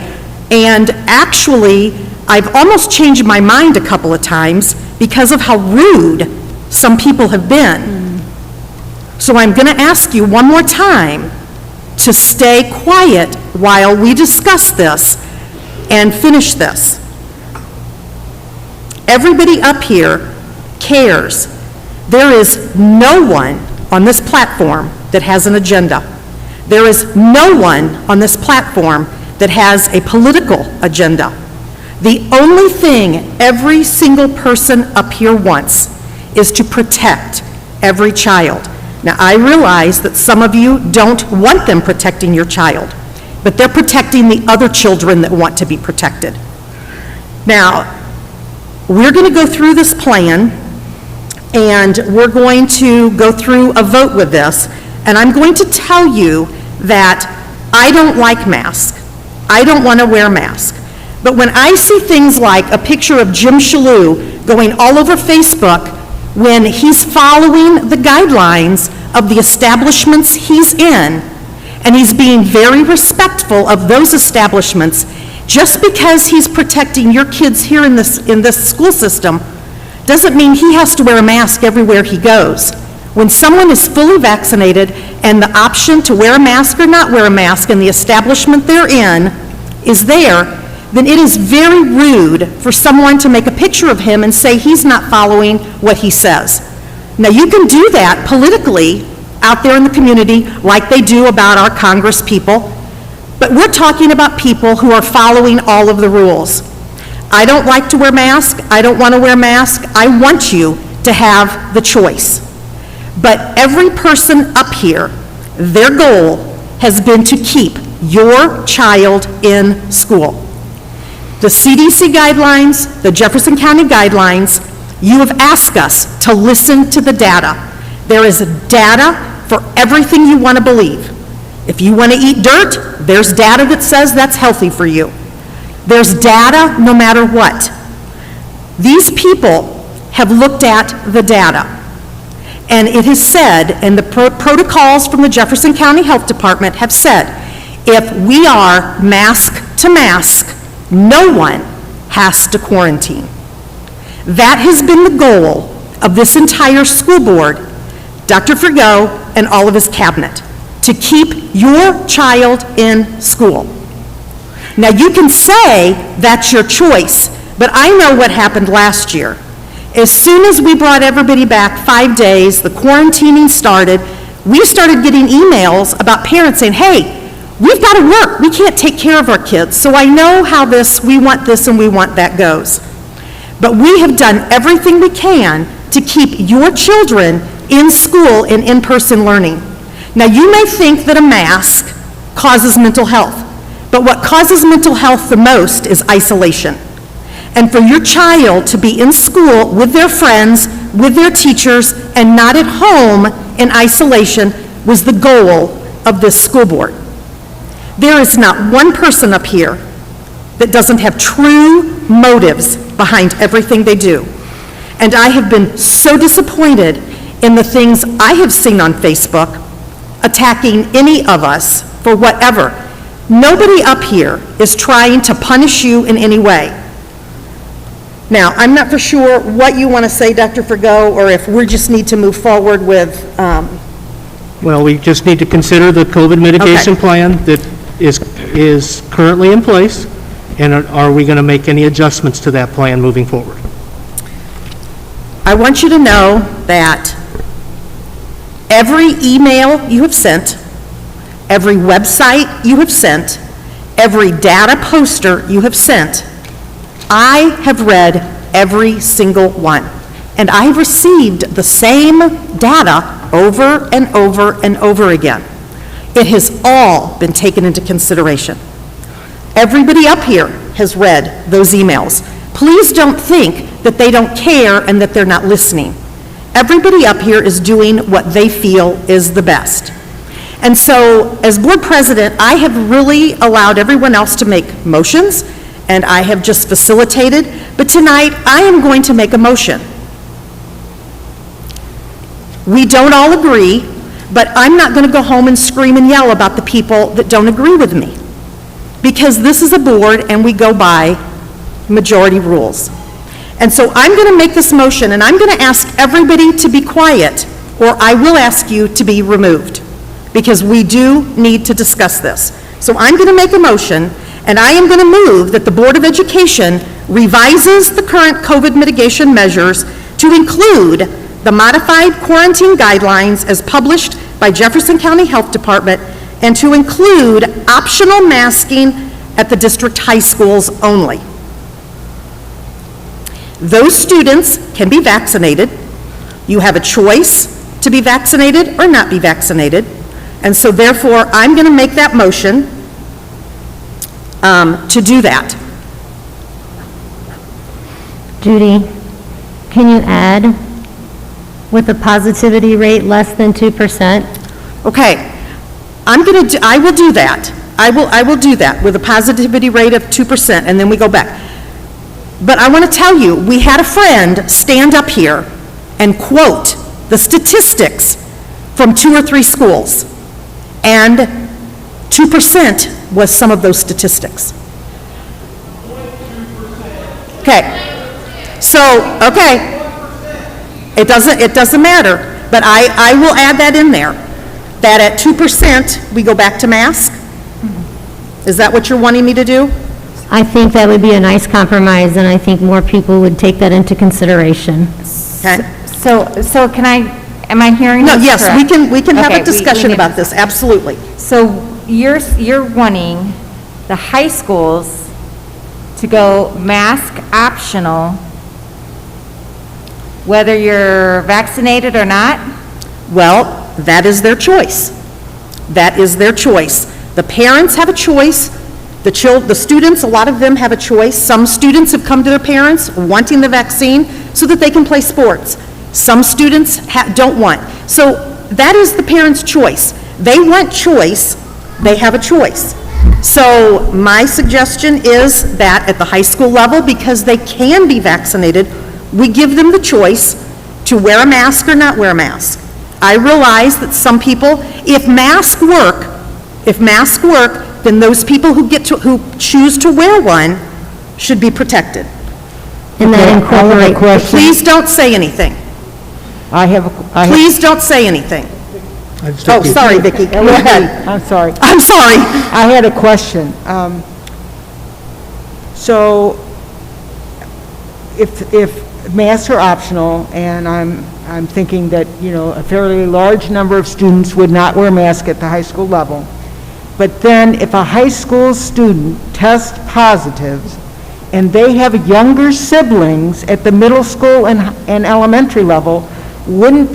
and actually, I've almost changed my mind a couple of times because of how rude some people have been. So I'm going to ask you one more time to stay quiet while we discuss this and finish this. Everybody up here cares. There is no one on this platform that has an agenda. There is no one on this platform that has a political agenda. The only thing every single person up here wants is to protect every child. Now, I realize that some of you don't want them protecting your child, but they're protecting the other children that want to be protected. Now, we're going to go through this plan, and we're going to go through a vote with this, and I'm going to tell you that I don't like masks. I don't want to wear masks. But when I see things like a picture of Jim Shalhoub going all over Facebook when he's following the guidelines of the establishments he's in, and he's being very respectful of those establishments, just because he's protecting your kids here in this school system doesn't mean he has to wear a mask everywhere he goes. When someone is fully vaccinated and the option to wear a mask or not wear a mask in the establishment they're in is there, then it is very rude for someone to make a picture of him and say he's not following what he says. Now, you can do that politically out there in the community like they do about our Congress people, but we're talking about people who are following all of the rules. I don't like to wear masks. I don't want to wear masks. I want you to have the choice. But every person up here, their goal has been to keep your child in school. The CDC guidelines, the Jefferson County guidelines, you have asked us to listen to the data. There is data for everything you want to believe. If you want to eat dirt, there's data that says that's healthy for you. There's data no matter what. These people have looked at the data, and it has said, and the protocols from the Jefferson County Health Department have said, if we are mask to mask, no one has to quarantine. That has been the goal of this entire school board, Dr. Frigo and all of his cabinet, to keep your child in school. Now, you can say that's your choice, but I know what happened last year. As soon as we brought everybody back 5 days, the quarantining started, we started getting emails about parents saying, hey, we've got to work. We can't take care of our kids. So I know how we want this and we want that goes. But we have done everything we can to keep your children in school and in-person learning. Now, you may think that a mask causes mental health, But what causes mental health the most is isolation. And for your child to be in school with their friends, with their teachers, and not at home in isolation was the goal of this school board. There is not one person up here that doesn't have true motives behind everything they do. And I have been so disappointed in the things I have seen on Facebook attacking any of us for whatever. Nobody up here is trying to punish you in any way. Now, I'm not for sure what you want to say, Dr. Forgo, or if we just need to move forward with, Well, we just need to consider the COVID mitigation plan that is currently in place, and are we going to make any adjustments to that plan moving forward? I want you to know that every email you have sent, every website you have sent, every data poster you have sent, I have read every single one. And I have received the same data over and over and over again. It has all been taken into consideration. Everybody up here has read those emails. Please don't think that they don't care and that they're not listening. Everybody up here is doing what they feel is the best. And so, as board president, I have really allowed everyone else to make motions, and I have just facilitated, but tonight I am going to make a motion. We don't all agree, but I'm not going to go home and scream and yell about the people that don't agree with me, because this is a board and we go by majority rules. And so I'm going to make this motion, and I'm going to ask everybody to be quiet, or I will ask you to be removed, because we do need to discuss this. So I'm going to make a motion, and I am going to move that the Board of Education revises the current COVID mitigation measures to include the modified quarantine guidelines as published by Jefferson County Health Department, and to include optional masking at the district high schools only. Those students can be vaccinated. You have a choice to be vaccinated or not be vaccinated. And so therefore, I'm going to make that motion to do that. Judy, can you add with a positivity rate less than 2%? Okay, I will do that. I will do that with a positivity rate of 2%, and then we go back. But I want to tell you, we had a friend stand up here and quote the statistics from 2 or 3 schools, and 2% was some of those statistics. Okay, so, okay, it doesn't matter, but I will add that in there, that at 2%, we go back to mask. Is that what you're wanting me to do? I think that would be a nice compromise, and I think more people would take that into consideration. Okay. So can am I hearing No, this yes, correct? we can have Okay, a discussion we can about this, absolutely. So you're wanting the high schools to go mask optional, whether you're vaccinated or not? Well, that is their choice. That is their choice. The parents have a choice. The students, a lot of them have a choice. Some students have come to their parents wanting the vaccine so that they can play sports. Some students don't want. So that is the parents' choice. They want choice. They have a choice. So my suggestion is that at the high school level, because they can be vaccinated, we give them the choice to wear a mask or not wear a mask. I realize that some people, if masks work, then those people who choose to wear one should be protected. And that incorporates. Please don't say anything. Please don't say anything. Oh, sorry, Vicki. Go ahead. I'm sorry. I'm sorry. I had a question. So if masks are optional, and I'm thinking that, a fairly large number of students would not wear masks at the high school level, but then if a high school student tests positive and they have younger siblings at the middle school and elementary level, wouldn't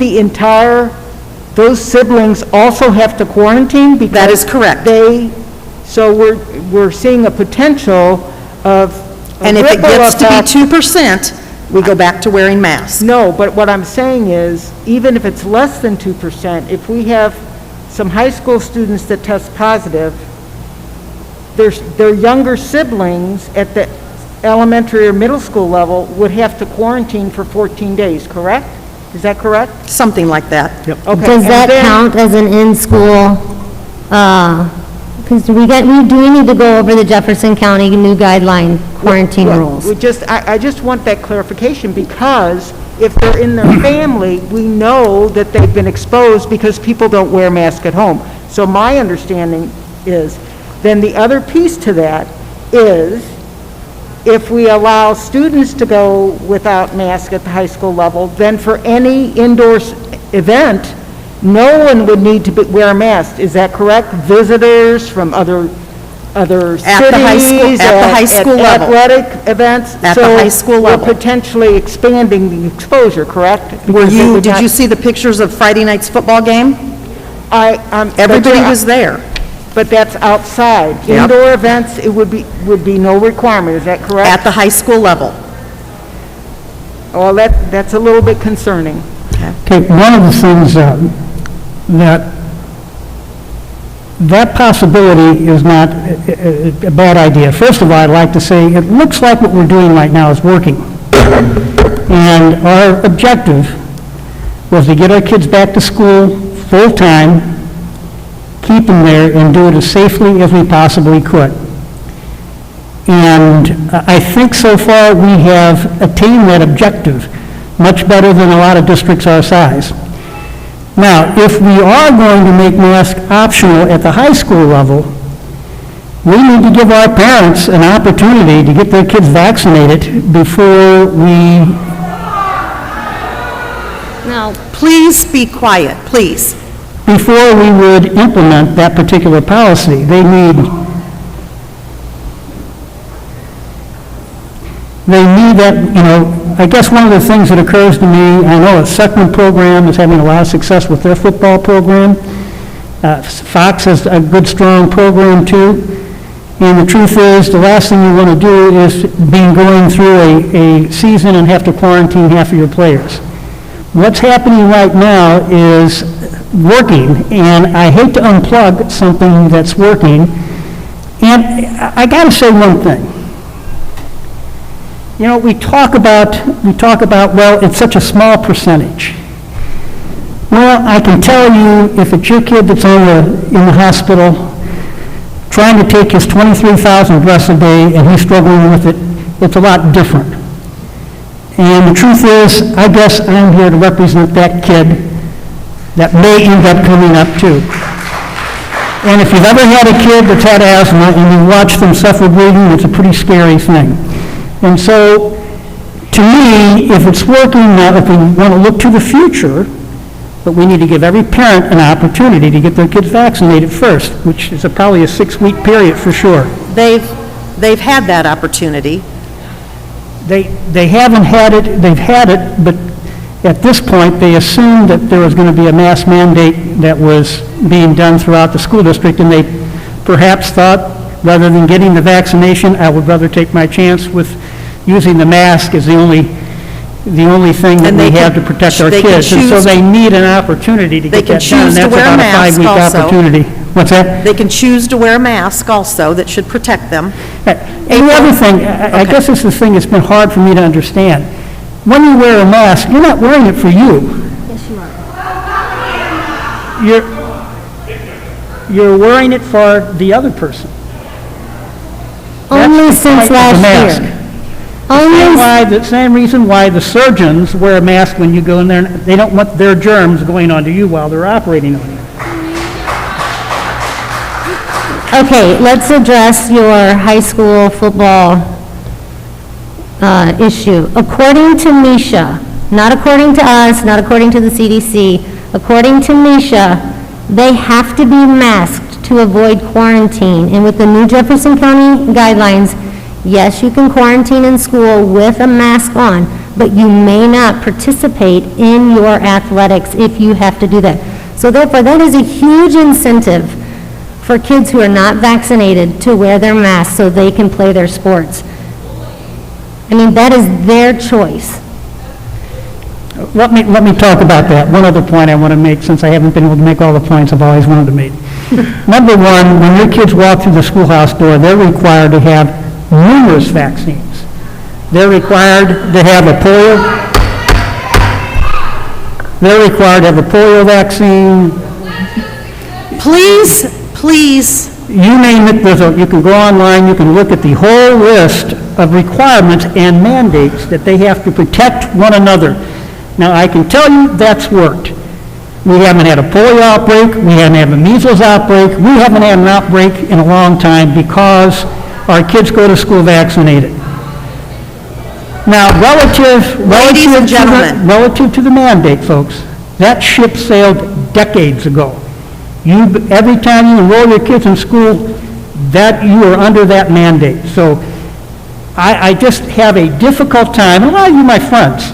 those siblings also have to quarantine? Because that is correct. They So we're seeing a potential of a And if it ripple gets to be effect. 2%, we go back to wearing masks. No, but what I'm saying is, even if it's less than 2%, if we have some high school students that test positive, their younger siblings at the elementary or middle school level would have to quarantine for 14 days, correct? Is that correct? Something like that. Okay. Does and that then- count as an in-school, because do we need to go over the Jefferson County new guideline quarantine Well, rules? I just want that clarification, because if they're in their family, we know that they've been exposed because people don't wear masks at home. So my understanding is, then the other piece to that is, if we allow students to go without mask at the high school level, then for any indoor event, no one would need to wear a mask. Is that correct? Visitors from other cities? At the high school level. Athletic events? At the high school level. So we're potentially expanding the exposure, correct? Did you see the pictures of Friday night's football game? Everybody was there. But that's outside. Yep. Indoor events, it would be no requirement, is that correct? At the high school level. Well, that's a little bit concerning. Okay, one of the things that possibility is not a bad idea. First of all, I'd like to say, it looks like what we're doing right now is working. And our objective was to get our kids back to school full-time, keep them there, and do it as safely as we possibly could. And I think so far we have attained that objective much better than a lot of districts our size. Now, if we are going to make masks optional at the high school level, we need to give our parents an opportunity to get their kids vaccinated before we... Now, please be quiet, please. Before we would implement that particular policy. They need that, I guess one of the things that occurs to me, I know the Seckman program is having a lot of success with their football program. Fox has a good, strong program too. And the truth is, the last thing you want to do is be going through a season and have to quarantine half of your players. What's happening right now is working, and I hate to unplug something that's working. And I got to say one thing. We talk about, well, it's such a small percentage. Well, I can tell you, if it's your kid that's in the hospital, trying to take his 23,000 breaths a day, and he's struggling with it, it's a lot different. And the truth is, I guess I'm here to represent that kid that may end up coming up too. And if you've ever had a kid that's had asthma and you watch them suffer breathing, it's a pretty scary thing. And so, to me, if it's working now, if we want to look to the future, but we need to give every parent an opportunity to get their kids vaccinated first, which is probably a 6-week period for sure. They've had that opportunity. They haven't had it, they've had it, but at this point, they assumed that there was going to be a mass mandate that was being done throughout the school district, and they perhaps thought, rather than getting the vaccination, I would rather take my chance with using the mask as the only thing that we have to protect our kids. And so they need an opportunity to get that done, and that's about a 5-week opportunity. What's that? They can choose to wear a mask also that should protect them. And the other thing, I guess this is the thing that's been hard for me to understand. When you wear a mask, you're not wearing it for you. Yes, you are. You're wearing it for the other person. only since last year. The same reason why the surgeons wear a mask when you go in there. They don't want their germs going onto you while they're operating on you. Okay, let's address your high school football issue. According to Misha, not according to us, not according to the CDC, according to Misha, they have to be masked to avoid quarantine. And with the new Jefferson County guidelines, yes, you can quarantine in school with a mask on, but you may not participate in your athletics if you have to do that. So therefore, that is a huge incentive for kids who are not vaccinated to wear their masks so they can play their sports. I mean, that is their choice. Let me talk about that. One other point I want to make, since I haven't been able to make all the points I've always wanted to make. Number one, when your kids walk through the schoolhouse door, they're required to have numerous vaccines. They're required to have a polio vaccine. Please. You name it, you can go online, you can look at the whole list of requirements and mandates that they have to protect one another. Now, I can tell you that's worked. We haven't had a polio outbreak, we haven't had a measles outbreak, we haven't had an outbreak in a long time because our kids go to school vaccinated. Now, relative to the mandate, folks, that ship sailed decades ago. Every time you enroll your kids in school, that you are under that mandate. So I just have a difficult time, and a lot of you, my friends,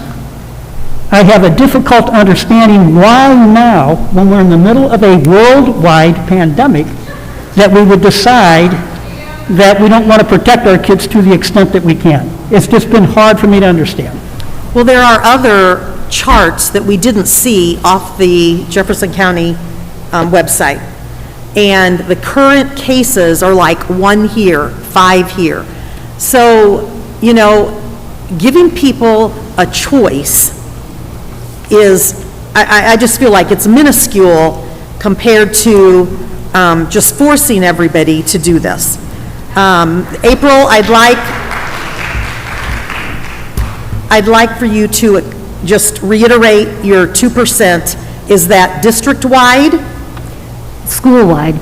I have a difficult understanding why now, when we're in the middle of a worldwide pandemic, that we would decide that we don't want to protect our kids to the extent that we can. It's just been hard for me to understand. Well, there are other charts that we didn't see off the Jefferson County website. And the current cases are like 1 here, 5 here. So, giving people a choice is, I just feel like it's minuscule compared to just forcing everybody to do this. April, I'd like for you to just reiterate your 2%. Is that district-wide? School-wide.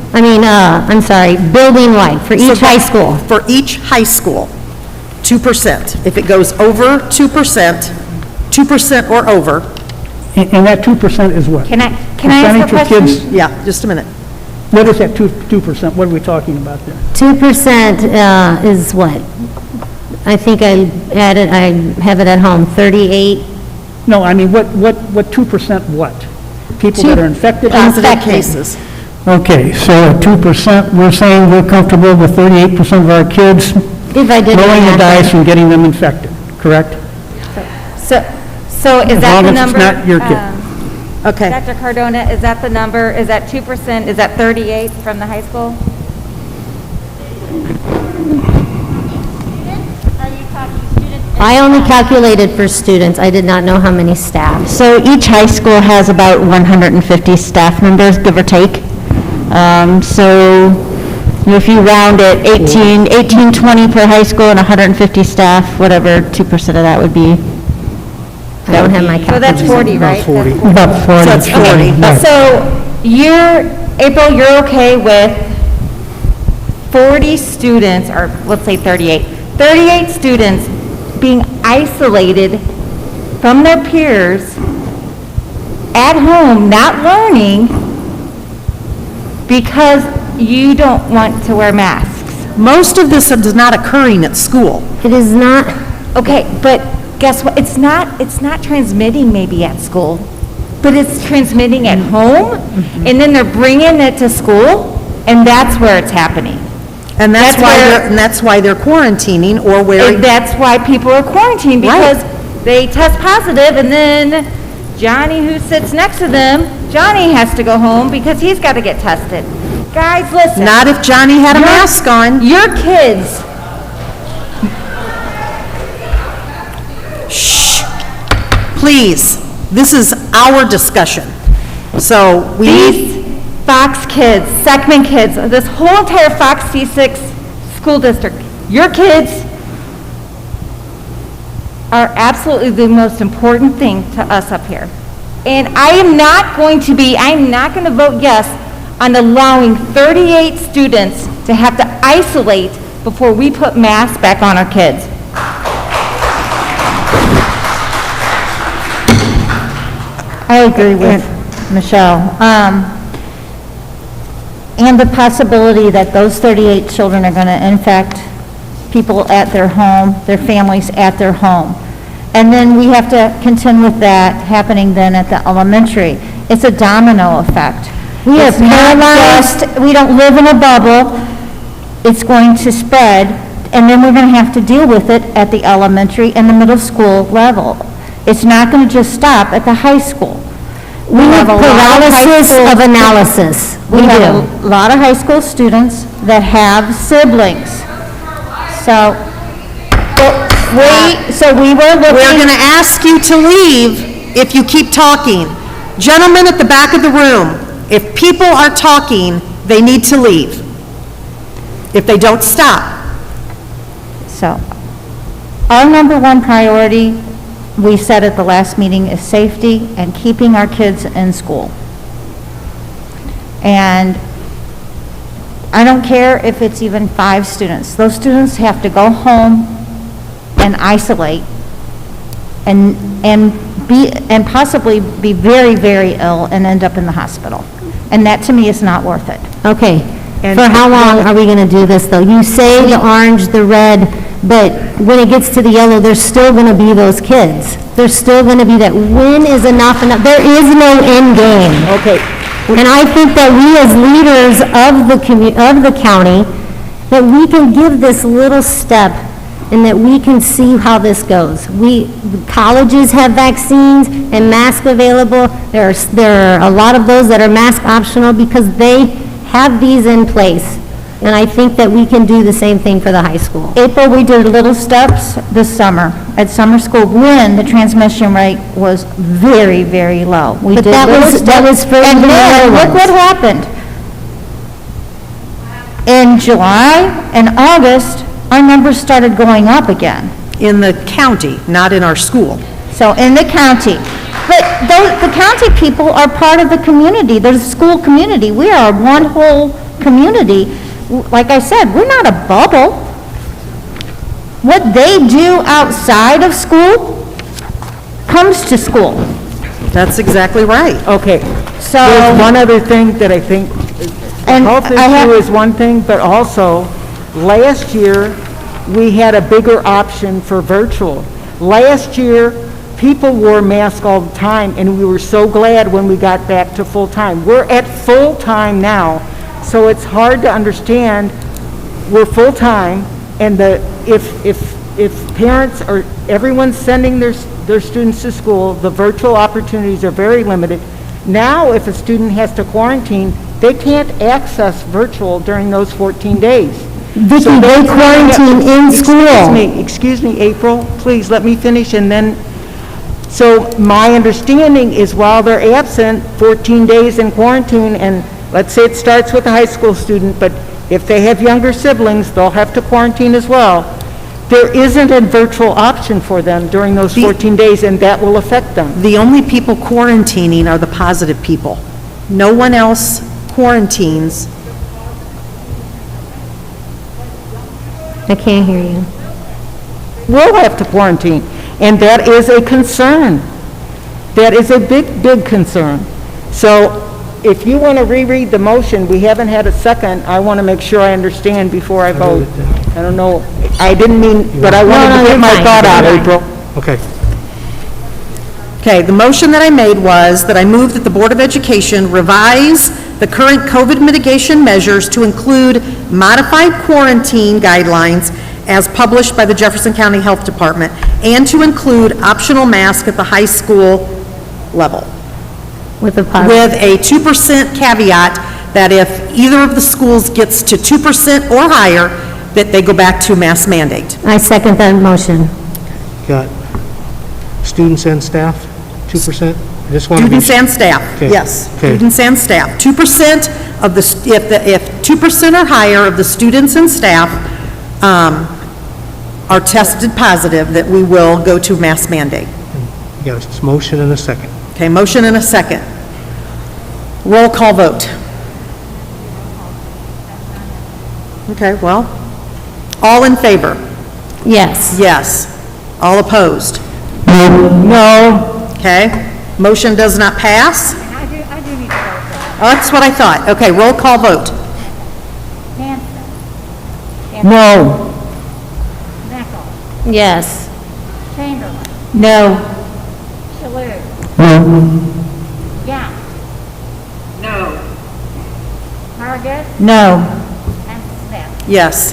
Building-wide, for each high school. For each high school, 2%. If it goes over 2%, 2% or over. And that 2% is what? Can I ask a question? Yeah, just a minute. What is that 2%? What are we talking about there? 2% is what? I think I have it at home, 38. No, I mean, what 2% what? People that are infected? Positive cases. Okay, so at 2%, we're saying we're comfortable with 38% of our kids rolling the dice and getting them infected, correct? So is that the number? As long as it's not your kid. Okay. Dr. Cardona, is that the number? Is that 2%? Is that 38 from the high school? I only calculated for students. I did not know how many staff. So each high school has about 150 staff members, give or take. So if you round it, 18, 20 per high school and 150 staff, whatever 2% of that would be. I don't have my calculator. So that's 40, right? About 40. So it's 40. So April, you're okay with 40 students, or let's say 38 students being isolated from their peers at home, not learning, because you don't want to wear masks. Most of this is not occurring at school. It is not. Okay, but guess what? It's not transmitting maybe at school, but it's transmitting at home, and then they're bringing it to school, and that's where it's happening. And that's why they're quarantining or wearing. And that's why people are quarantined, because they test positive, and then Johnny, who sits next to them, Johnny has to go home because he's got to get tested. Guys, listen. Not if Johnny had a mask on. Your kids. Shh. Please. This is our discussion. So These Fox kids, Seckman kids, this whole entire Fox C-6 school district, your kids are absolutely the most important thing to us up here. And I'm not going to vote yes on allowing 38 students to have to isolate before we put masks back on our kids. I agree with Michelle. And the possibility that those 38 children are going to infect people at their home, their families at their home. And then we have to contend with that happening then at the elementary. It's a domino effect. We are It's not paralyzed, we don't live in a bubble, it's going to spread, and then we're going to have to deal with it at the elementary and the middle school level. It's not going to just stop at the high school. We have paralysis of analysis. We have a lot of high school students that have siblings. So, we were looking... We're going to ask you to leave if you keep talking. Gentlemen at the back of the room, if people are talking, they need to leave. If they don't stop. So, our number one priority, we said at the last meeting, is safety and keeping our kids in school. And I don't care if it's even 5 students. Those students have to go home and isolate and possibly be very, very ill and end up in the hospital. And that, to me, is not worth it. Okay. For how long are we going to do this, though? You say the orange, the red, but when it gets to the yellow, there's still going to be those kids. There's still going to be that. When is enough enough? There is no end game. Okay. And I think that we as leaders of the county, that we can give this little step and that we can see how this goes. Colleges have vaccines and masks available. There are a lot of those that are mask optional because they have these in place. And I think that we can do the same thing for the high school. April, we did little steps this summer at summer school when the transmission rate was very, very low. We But did that little was steps, for and the then other look ones. what happened. In July and August, our numbers started going up again. In the county, not in our school. So in the county. But the county people are part of the community. They're the school community. We are one whole community. Like I said, we're not a bubble. What they do outside of school comes to school. That's exactly right. Okay. So... There's one other thing that I think, And health I have- issue is one thing, but also, last year, we had a bigger option for virtual. Last year, people wore masks all the time, and we were so glad when we got back to full-time. We're at full-time now, so it's hard to understand. We're full-time, and if parents or everyone's sending their students to school, the virtual opportunities are very limited. Now, if a student has to quarantine, they can't access virtual during those 14 days. Vicki, they quarantine in school. Excuse me, April, please let me finish, and then, so my understanding is while they're absent 14 days in quarantine, and let's say it starts with a high school student, but if they have younger siblings, they'll have to quarantine as well. There isn't a virtual option for them during those 14 days, and that will affect them. The only people quarantining are the positive people. No one else quarantines. I can't hear you. Will have to quarantine, and that is a concern. That is a big, big concern. So if you want to reread the motion, we haven't had a second, I want to make sure I understand before I vote. I don't know, I didn't mean, but I wanted to get my thought out, April. Okay. Okay, the motion that I made was that I move that the Board of Education revise the current COVID mitigation measures to include modified quarantine guidelines as published by the Jefferson County Health Department, and to include optional mask at the high school level. With a 2% caveat that if either of the schools gets to 2% or higher, that they go back to mask mandate. I second that motion. Got students and staff, 2%? I just want to be Students and staff, Okay. yes. Okay. Students and staff. 2% of the, if 2% or higher of the students and staff are tested positive, that we will go to mask mandate. You got a motion and a second. Okay, motion and a second. Roll call vote. Okay, well, all in favor? Yes. Yes. All opposed? No. Okay, motion does not pass? Oh, that's what I thought. Okay, roll call vote. No. Yes. Chamberlain. No. Shalhoub. No. Yeah. No. Hargis? No. And Smith? Yes.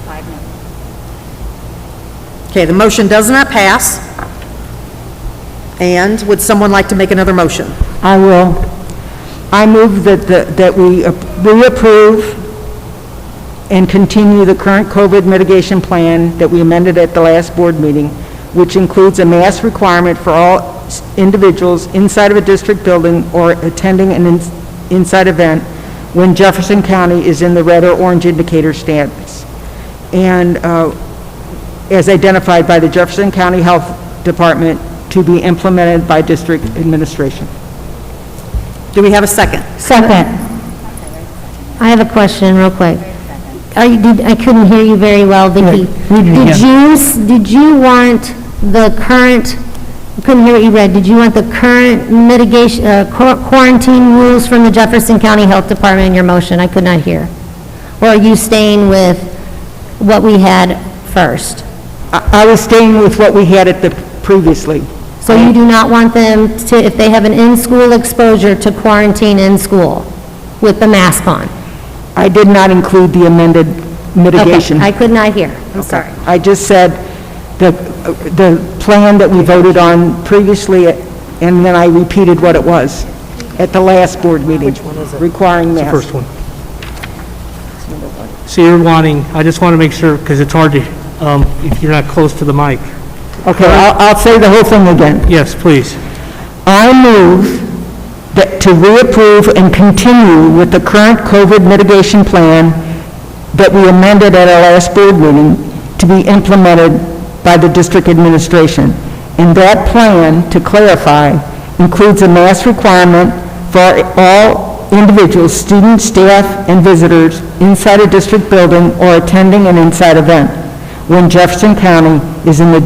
Five no. Okay, the motion does not pass. And would someone like to make another motion? I will. I move that we reapprove and continue the current COVID mitigation plan that we amended at the last board meeting, which includes a mask requirement for all individuals inside of a district building or attending an inside event when Jefferson County is in the red or orange indicator status, and as identified by the Jefferson County Health Department to be implemented by district administration. Do we have a second? Second. I have a question, real quick. I couldn't hear you very well, Vicki. Did you want the current, I couldn't hear what you read, did you want the current mitigation, quarantine rules from the Jefferson County Health Department in your motion? I could not hear. Or are you staying with what we had first? I was staying with what we had at the previously. So you do not want them to, if they have an in-school exposure, to quarantine in school with the mask on? I did not include the amended mitigation. Okay, I could not hear. I'm sorry. I just said the plan that we voted on previously, and then I repeated what it was at the last board meeting. Which one is it? Requiring masks. The first one. So you're wanting, I just want to make sure, because it's hard to, if you're not close to the mic. Okay, I'll say the whole thing again. Yes, please. I move that to reapprove and continue with the current COVID mitigation plan that we amended at our last board meeting to be implemented by the district administration. And that plan, to clarify, includes a mask requirement for all individuals, students, staff, and visitors inside a district building or attending an inside event when Jefferson County is in the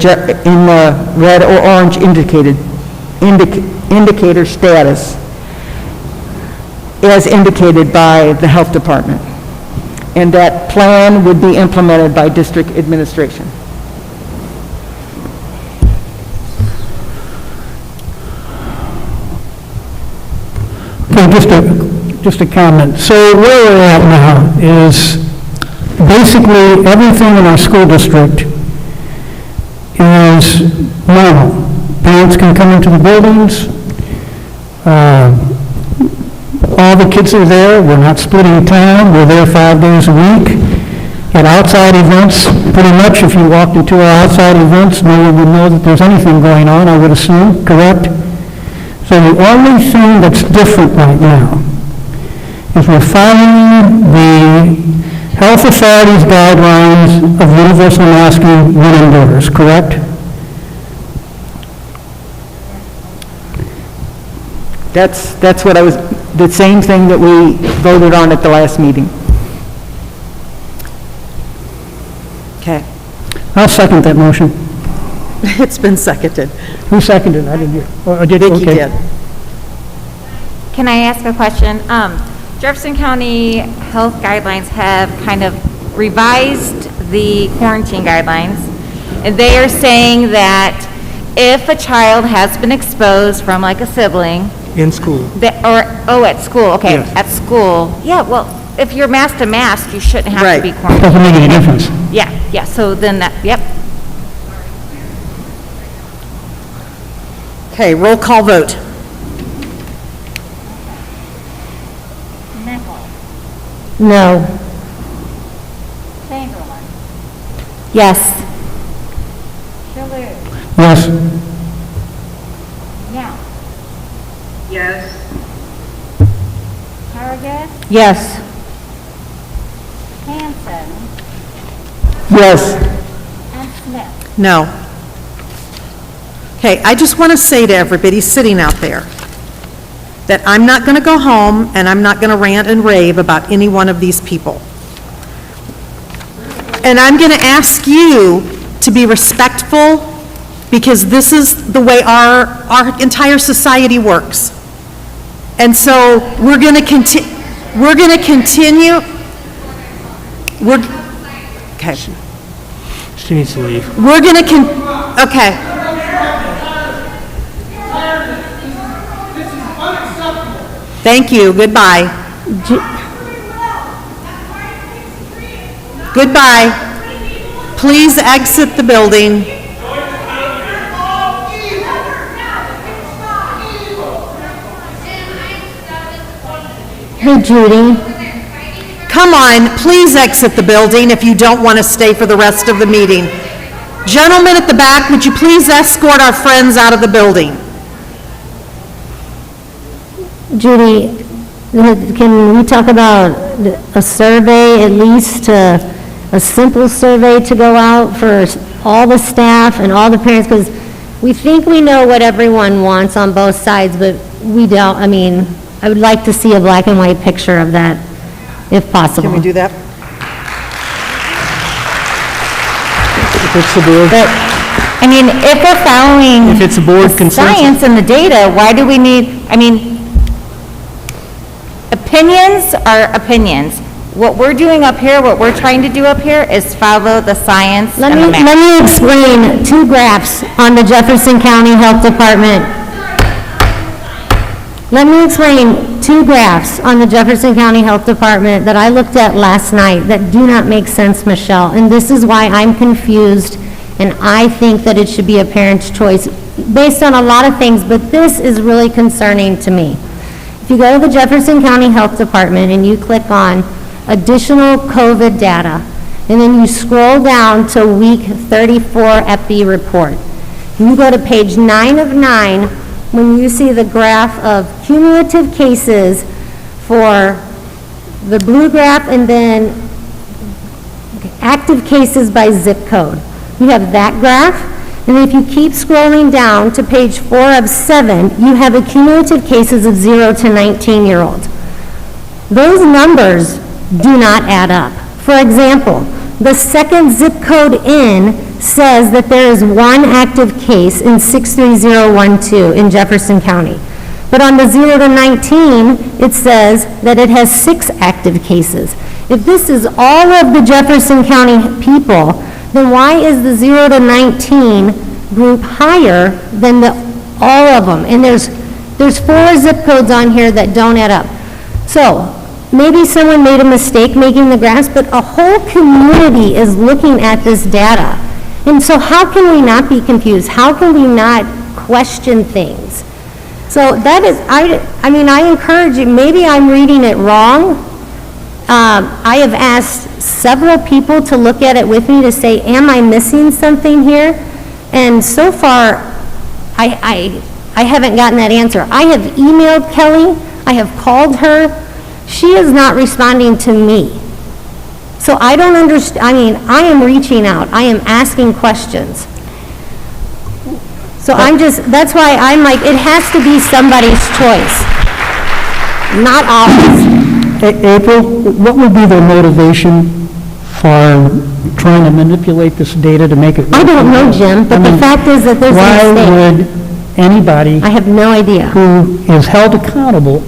red or orange indicator status, as indicated by the health department. And that plan would be implemented by district administration. Okay, just a comment. So where we're at now is basically everything in our school district is normal. Parents can come into the buildings. All the kids are there. We're not splitting time. We're there 5 days a week. At outside events, pretty much if you walked into our outside events, no one would know that there's anything going on, I would assume, correct? So the only thing that's different right now is we're following the health authorities' guidelines of universal masking when indoors, correct? That's what I was, the same thing that we voted on at the last meeting. Okay. I'll second that motion. It's been seconded. Who seconded? I didn't hear. Oh, I did? Vicki Okay. did. Can I ask a question? Jefferson County Health Guidelines have kind of revised the quarantine guidelines, and they are saying that if a child has been exposed from like a sibling, In school. at school, okay, Yes. at school, yeah, well, if you're mask to mask, you shouldn't have Right. to be quarantined. Doesn't make any difference. Yeah, so then that, yep. Okay, roll call vote. No. Chamberlain. Yes. Shalhoub. Yes. Young. Yes. Hargis. Yes. Hanson. Yes. And Smith. No. Okay, I just want to say to everybody sitting out there that I'm not going to go home and I'm not going to rant and rave about any one of these people. And I'm going to ask you to be respectful because this is the way our entire society works. And so we're going to continue, She needs to leave. we're going to Okay. Thank you, goodbye. Goodbye. Please exit the building. Hey, Judy. Come on, please exit the building if you don't want to stay for the rest of the meeting. Gentlemen at the back, would you please escort our friends out of the building? Judy, can we talk about a survey, at least a simple survey to go out for all the staff and all the parents? Because we think we know what everyone wants on both sides, but we don't. I mean, I would like to see a black and white picture of that, if possible. Can we do that? If it's the board. But, I mean, if we're following If it's a board the consensus. science and the data, why do we need, I mean, opinions are opinions. What we're doing up here, what we're trying to do up here is follow the science Let and the math. me explain 2 graphs on the Jefferson County Health Department. Let me explain 2 graphs on the Jefferson County Health Department that I looked at last night that do not make sense, Michelle. And this is why I'm confused, and I think that it should be a parent's choice based on a lot of things, but this is really concerning to me. If you go to the Jefferson County Health Department and you click on additional COVID data, and then you scroll down to week 34 EPI report, and you go to page 9 of 9, when you see the graph of cumulative cases for the blue graph and then active cases by zip code. You have that graph, and if you keep scrolling down to page 4 of 7, you have cumulative cases of 0 to 19-year-olds. Those numbers do not add up. For example, the second zip code in says that there is 1 active case in 63012 in Jefferson County. But on the 0 to 19, it says that it has 6 active cases. If this is all of the Jefferson County people, then why is the 0 to 19 group higher than all of them? And there's 4 zip codes on here that don't add up. So maybe someone made a mistake making the graphs, but a whole community is looking at this data. And so how can we not be confused? How can we not question things? So that is, I mean, I encourage you, maybe I'm reading it wrong. I have asked several people to look at it with me to say, am I missing something here? And so far, I haven't gotten that answer. I have emailed Kelly, I have called her. She is not responding to me. So I don't understand, I mean, I am reaching out, I am asking questions. So I'm just, that's why I'm like, it has to be somebody's choice, not ours. April, what would be their motivation for trying to manipulate this data to make it? I don't know, Jim, but the fact is that there's a mistake. Why would anybody? I have no idea. Who is held accountable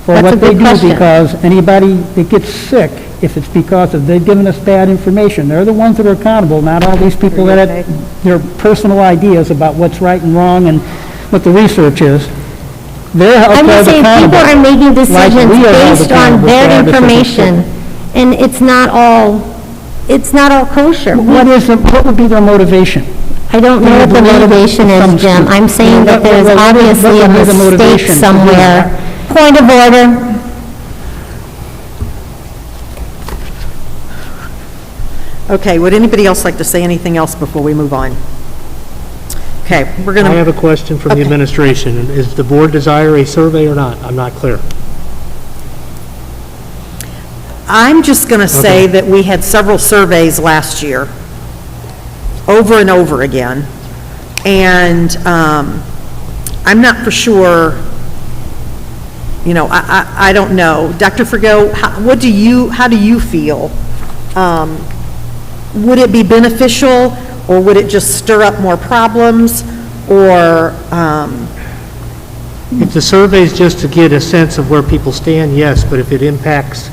for what they do, because anybody that gets sick, if it's because of they've given us bad information, they're the ones that are accountable, not all these people that have their personal ideas about what's right and wrong and what the research is. They're held I'm just saying people are making decisions based on their information, and it's not all kosher. What would be their motivation? I don't know what the motivation is, Jim. I'm saying that there's obviously a mistake somewhere. Point of order. Okay, would anybody else like to say anything else before we move on? Okay, we're going to... I have a question from the administration. Is the board desire a survey or not? I'm not clear. I'm just going to say that we had several surveys last year, over and over again, and I'm not for sure, you know, I don't know. Dr. Frigo, how do you feel? Would it be beneficial, or would it just stir up more problems, or... If the survey is just to get a sense of where people stand, yes, but if it impacts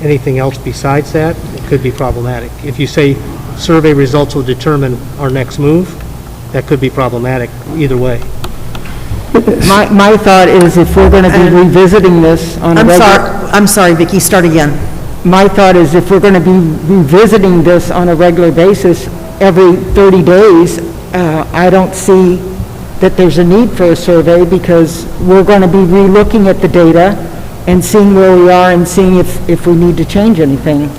anything else besides that, it could be problematic. If you say survey results will determine our next move. That could be problematic either way. My thought is if we're going to be revisiting this on a I'm sorry, Vicki, start again. My thought is if we're going to be revisiting this on a regular basis every 30 days, I don't see that there's a need for a survey because we're going to be re-looking at the data and seeing where we are and seeing if we need to change anything,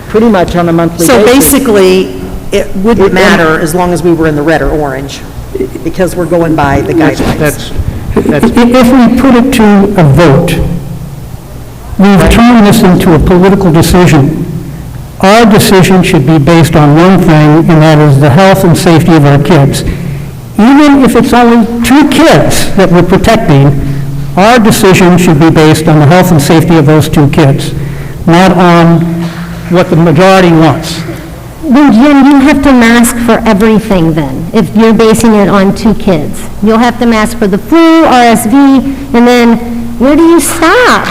pretty much on a monthly basis. So basically, it wouldn't matter as long as we were in the red or orange, because we're going by the guidelines. If we put it to a vote, we've turned this into a political decision. Our decision should be based on one thing, and that is the health and safety of our kids. Even if it's only 2 kids that we're protecting, our decision should be based on the health and safety of those 2 kids, not on what the majority wants. Well, Jim, you have to mask for everything then, if you're basing it on 2 kids. You'll have to mask for the flu, RSV, and then where do you stop?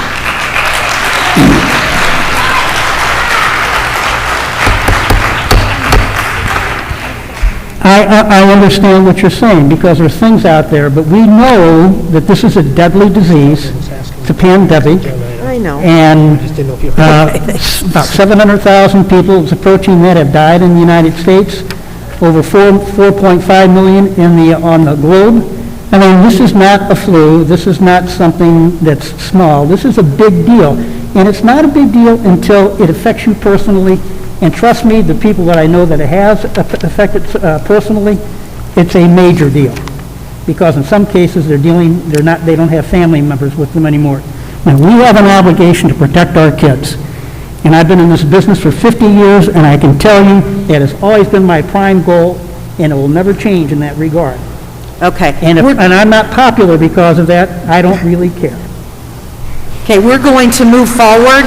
I understand what you're saying, because there's things out there, but we know that this is a deadly disease. It's a pandemic. I know. And about 700,000 people, it's approaching that, have died in the United States, over 4.5 million on the globe. I mean, this is not a flu. This is not something that's small. This is a big deal. And it's not a big deal until it affects you personally. And trust me, the people that I know that it has affected personally, it's a major deal. Because in some cases, they don't have family members with them anymore. Now, we have an obligation to protect our kids. And I've been in this business for 50 years, and I can tell you that has always been my prime goal, and it will never change in that regard. Okay. And I'm not popular because of that. I don't really care. Okay, we're going to move forward,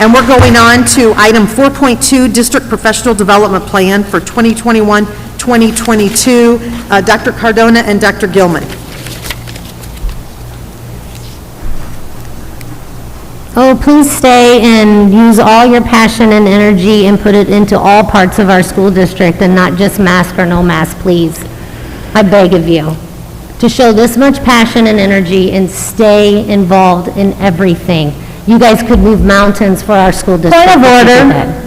and we're going on to item 4.2, District Professional Development Plan for 2021-2022. Dr. Cardona and Dr. Gilman. Oh, please stay and use all your passion and energy and put it into all parts of our school district and not just mask or no mask, please. I beg of you to show this much passion and energy and stay involved in everything. You guys could move mountains for our school district. Point of order.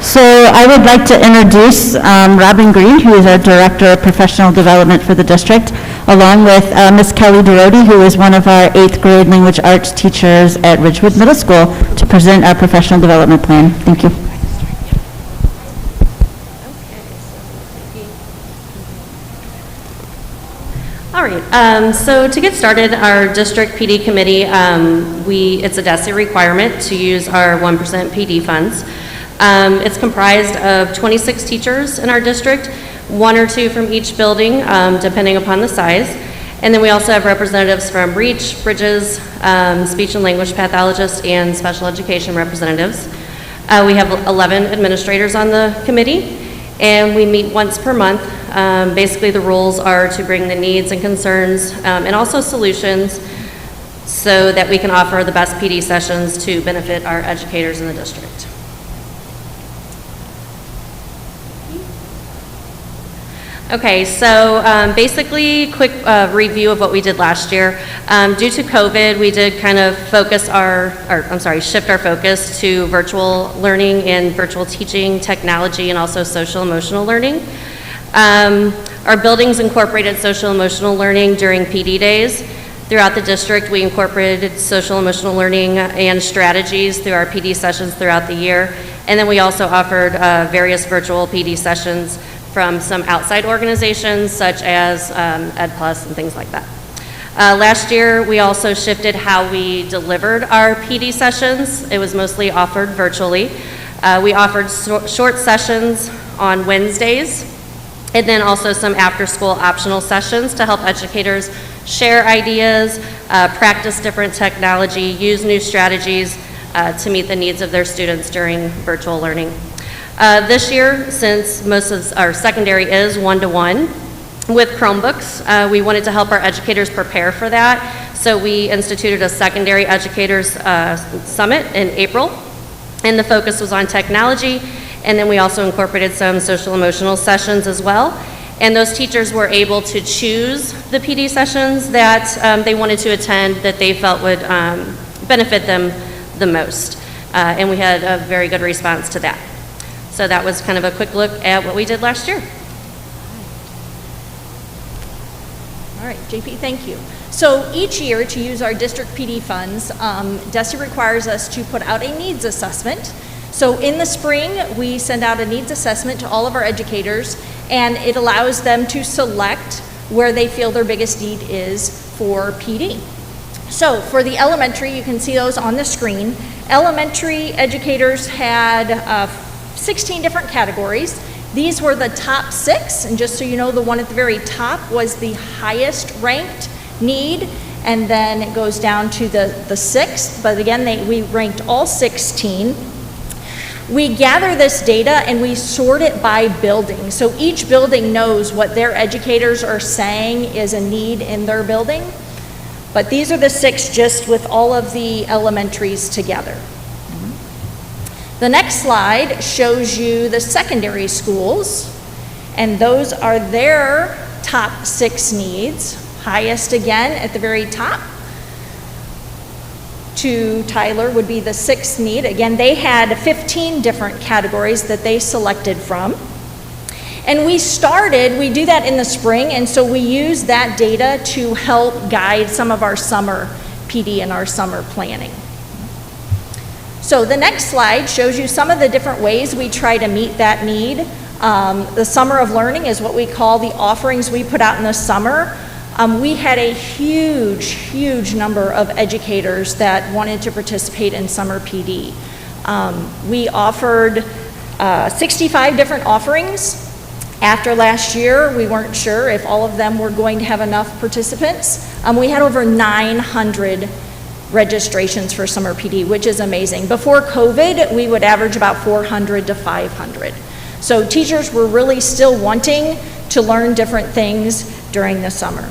So I would like to introduce Robin Green, who is our Director of Professional Development for the district, along with Ms. Kelly Durodi, who is one of our 8th grade language arts teachers at Ridgewood Middle School, to present our professional development plan. Thank you. All right, so to get started, our district PD committee, it's a DESE requirement to use our 1% PD funds. It's comprised of 26 teachers in our district, 1 or 2 from each building, depending upon the size. And then we also have representatives from REACH, Bridges, speech and language pathologists, and special education representatives. We have 11 administrators on the committee, and we meet once per month. Basically, the rules are to bring the needs and concerns and also solutions so that we can offer the best PD sessions to benefit our educators in the district. Okay, so basically, quick review of what we did last year. Due to COVID, we did kind of shift our focus to virtual learning and virtual teaching, technology, and also social emotional learning. Our buildings incorporated social emotional learning during PD days. Throughout the district, we incorporated social emotional learning and strategies through our PD sessions throughout the year. And then we also offered various virtual PD sessions from some outside organizations such as EdPlus and things like that. Last year, we also shifted how we delivered our PD sessions. It was mostly offered virtually. We offered short sessions on Wednesdays, and then also some after-school optional sessions to help educators share ideas, practice different technology, use new strategies to meet the needs of their students during virtual learning. This year, since most of our secondary is one-to-one with Chromebooks, we wanted to help our educators prepare for that. So we instituted a secondary educators summit in April, and the focus was on technology And then we also incorporated some social emotional sessions as well. And those teachers were able to choose the PD sessions that they wanted to attend that they felt would benefit them the most. And we had a very good response to that. So that was kind of a quick look at what we did last year. All right, JP, thank you. So each year, to use our district PD funds, DESI requires us to put out a needs assessment. So in the spring, we send out a needs assessment to all of our educators, and it allows them to select where they feel their biggest need is for PD. So for the elementary, you can see those on the screen. Elementary educators had 16 different categories. These were the top 6, and just so you know, the one at the very top was the highest ranked need, and then it goes down to the 6th, but again, we ranked all 16. We gather this data and we sort it by building. So each building knows what their educators are saying is a need in their building, but these are the 6 just with all of the elementaries together. The next slide shows you the secondary schools, and those are their top 6 needs. Highest again at the very top to Tyler would be the 6th need. Again, they had 15 different categories that they selected from. And we do that in the spring, and so we use that data to help guide some of our summer PD and our summer planning. So the next slide shows you some of the different ways we try to meet that need. The Summer of Learning is what we call the offerings we put out in the summer. We had a huge number of educators that wanted to participate in summer PD. We offered 65 different offerings. After last year, we weren't sure if all of them were going to have enough participants. We had over 900 registrations for summer PD, which is amazing. Before COVID, we would average about 400 to 500. So teachers were really still wanting to learn different things during the summer.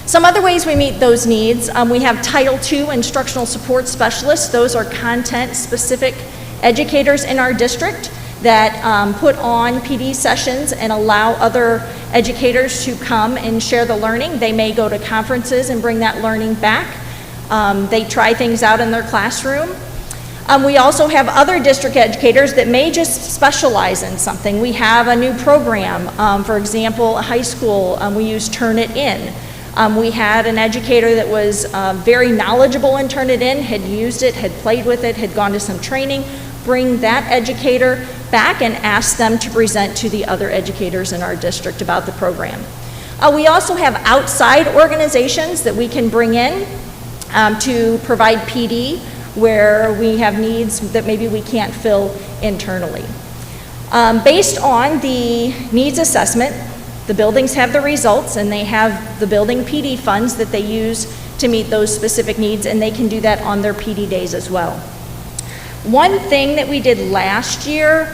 Some other ways we meet those needs, we have Title II instructional support specialists. Those are content-specific educators in our district that put on PD sessions and allow other educators to come and share the learning. They may go to conferences and bring that learning back. They try things out in their classroom. We also have other district educators that may just specialize in something. We have a new program, for example, a high school, we use Turnitin. We had an educator that was very knowledgeable in Turnitin, had used it, had played with it, had gone to some training. Bring that educator back and ask them to present to the other educators in our district about the program. We also have outside organizations that we can bring in to provide PD where we have needs that maybe we can't fill internally. Based on the needs assessment, the buildings have the results and they have the building PD funds that they use to meet those specific needs, and they can do that on their PD days as well. One thing that we did last year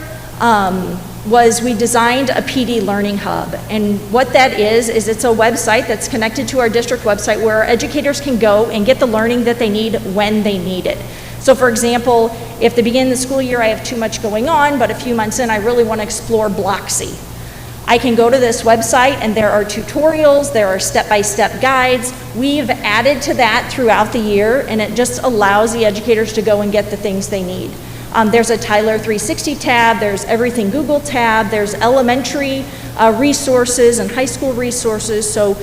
was we designed a PD learning hub, and what that is it's a website that's connected to our district website where our educators can go and get the learning that they need when they need it. So for example, if at the beginning of the school year I have too much going on, but a few months in I really want to explore Block C, I can go to this website and there are tutorials, there are step-by-step guides. We've added to that throughout the year, and it just allows the educators to go and get the things they need. There's a Tyler 360 tab, there's Everything Google tab, there's elementary resources and high school resources. So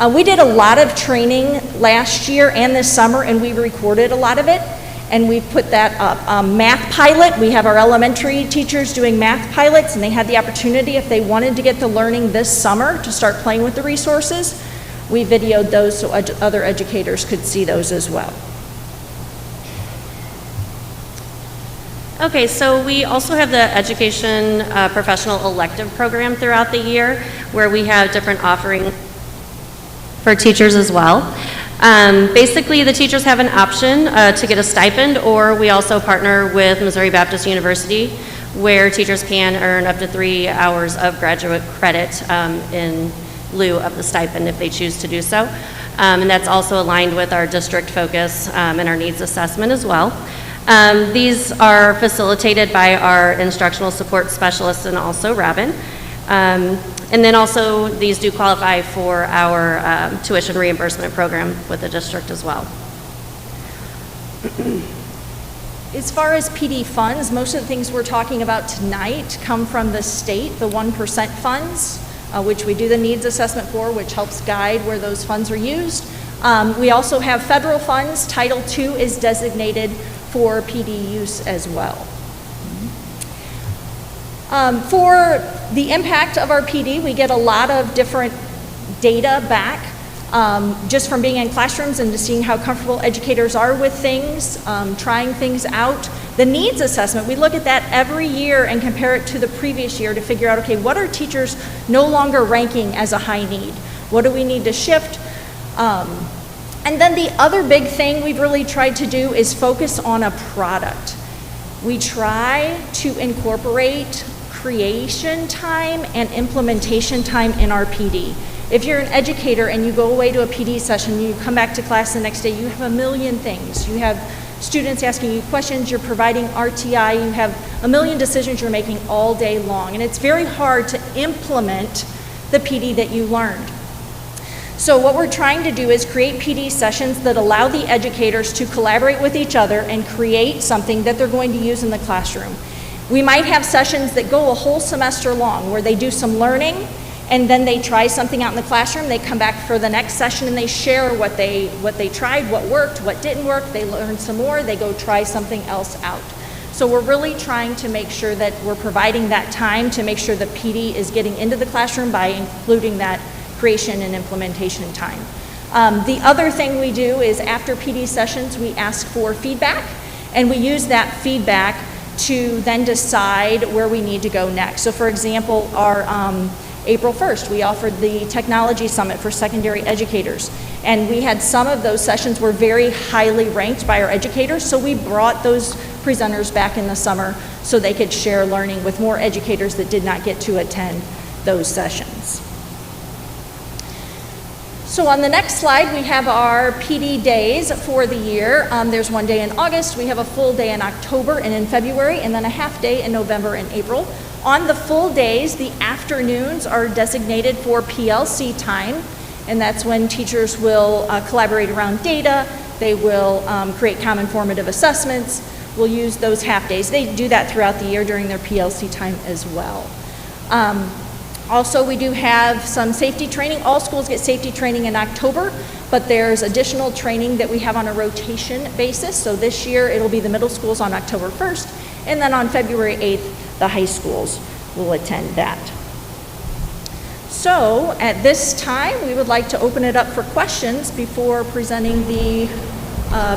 we did a lot of training last year and this summer, and we recorded a lot of it, and we put that up. Math pilot, we have our elementary teachers doing math pilots, and they had the opportunity, if they wanted to get the learning this summer, to start playing with the resources. We videoed those so other educators could see those as well. Okay, so we also have the Education Professional Elective program throughout the year where we have different offerings for teachers as well. Basically, the teachers have an option to get a stipend, or we also partner with Missouri Baptist University where teachers can earn up to 3 hours of graduate credit in lieu of the stipend if they choose to do so. And that's also aligned with our district focus and our needs assessment as well. These are facilitated by our instructional support specialists and also Robin. And then also, these do qualify for our tuition reimbursement program with the district as well. As far as PD funds, most of the things we're talking about tonight come from the state, the 1% funds, which we do the needs assessment for, which helps guide where those funds are used. We also have federal funds. Title II is designated for PD use as well. For the impact of our PD, we get a lot of different data back. Just from being in classrooms and just seeing how comfortable educators are with things, trying things out. The needs assessment, we look at that every year and compare it to the previous year to figure out, okay, what are teachers no longer ranking as a high need? What do we need to shift? And then the other big thing we've really tried to do is focus on a product. We try to incorporate creation time and implementation time in our PD. If you're an educator and you go away to a PD session, you come back to class the next day, you have a million things. You have students asking you questions, you're providing RTI, you have a million decisions you're making all day long. And it's very hard to implement the PD that you learned. So what we're trying to do is create PD sessions that allow the educators to collaborate with each other and create something that they're going to use in the classroom. We might have sessions that go a whole semester long where they do some learning and then they try something out in the classroom, they come back for the next session and they share what they tried, what worked, what didn't work, they learn some more, they go try something else out. So we're really trying to make sure that we're providing that time to make sure the PD is getting into the classroom by including that creation and implementation time. The other thing we do is after PD sessions, we ask for feedback, and we use that feedback to then decide where we need to go next. So for example, our April 1st, we offered the Technology Summit for secondary educators, and we had some of those sessions were very highly ranked by our educators, so we brought those presenters back in the summer so they could share learning with more educators that did not get to attend those sessions. So on the next slide, we have our PD days for the year. There's one day in August, we have a full day in October and in February, and then a half day in November and April. On the full days, the afternoons are designated for PLC time, and that's when teachers will collaborate around data, they will create common formative assessments, we'll use those half days. They do that throughout the year during their PLC time as well. Also, we do have some safety training. All schools get safety training in October, but there's additional training that we have on a rotation basis. So this year, it'll be the middle schools on October 1st, and then on February 8th, the high schools will attend that. So at this time, we would like to open it up for questions before presenting the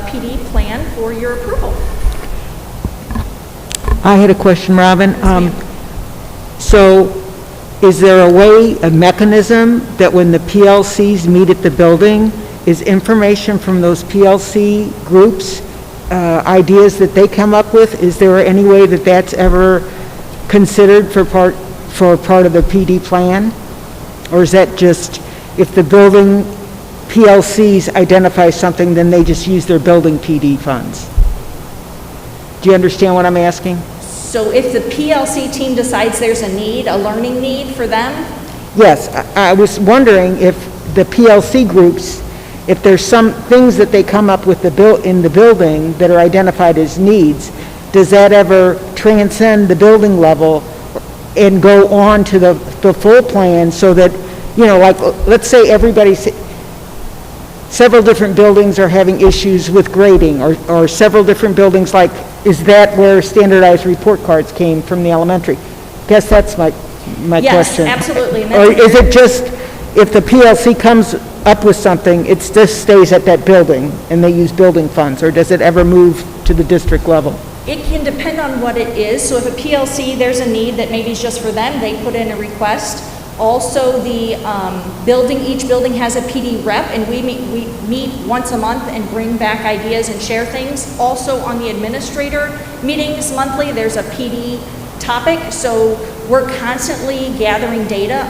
PD plan for your approval. I had a question, Robin. So is there a way, a mechanism that when the PLCs meet at the building, is information from those PLC groups, ideas that they come up with, is there any way that that's ever considered for part of the PD plan? Or is that just, if the building PLCs identify something, then they just use their building PD funds? Do you understand what I'm asking? So if the PLC team decides there's a need, a learning need for them? Yes, I was wondering if the PLC groups, if there's some things that they come up with in the building that are identified as needs, does that ever transcend the building level and go on to the full plan so that, you know, like, let's say several different buildings are having issues with grading, or several different buildings, like, is that where standardized report cards came from the elementary? Guess that's my question. Yes, absolutely. Or is it just, if the PLC comes up with something, it just stays at that building and they use building funds, or does it ever move to the district level? It can depend on what it is. So if a PLC, there's a need that maybe is just for them, they put in a request. Also, the each building has a PD rep, and we meet once a month and bring back ideas and share things. Also, on the administrator meetings monthly, there's a PD topic, so we're constantly gathering data.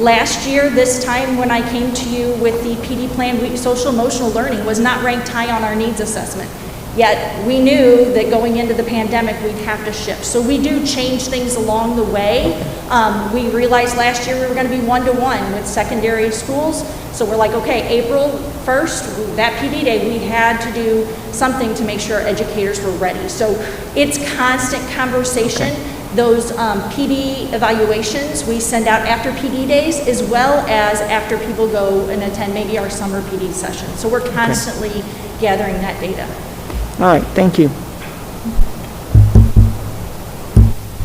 Last year, this time when I came to you with the PD plan, social emotional learning was not ranked high on our needs assessment. Yet we knew that going into the pandemic, we'd have to shift. So we do change things along the way. We realized last year we were going to be one-to-one with secondary schools. So we're like, okay, April 1st, that PD day, we had to do something to make sure educators were ready. So it's constant conversation. Those PD evaluations we send out after PD days, as well as after people go and attend maybe our summer PD session. So we're constantly gathering that data. All right, thank you.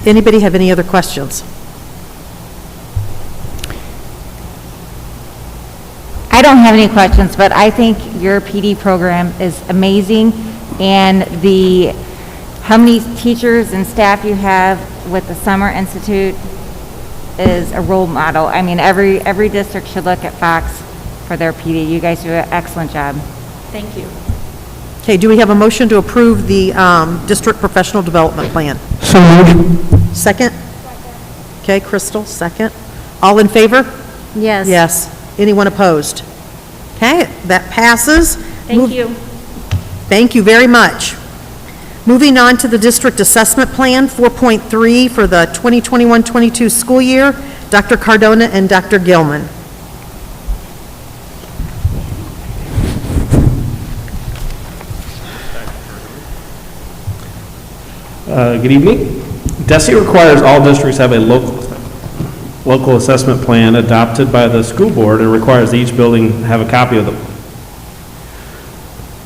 Anybody have any other questions? I don't have any questions, but I think your PD program is amazing, and how many teachers and staff you have with the Summer Institute is a role model. I mean, every district should look at Fox for their PD. You guys do an excellent job. Thank you. Okay, do we have a motion to approve the district professional development plan? So moved. Second? Okay, Crystal, second. All in favor? Yes. Yes. Anyone opposed? Okay, that passes. Thank you. Thank you very much. Moving on to the district assessment plan, 4.3 for the 2021-22 school year, Dr. Cardona and Dr. Gilman. Good evening. DESE requires all districts have a local assessment plan adopted by the school board and requires that each building have a copy of them.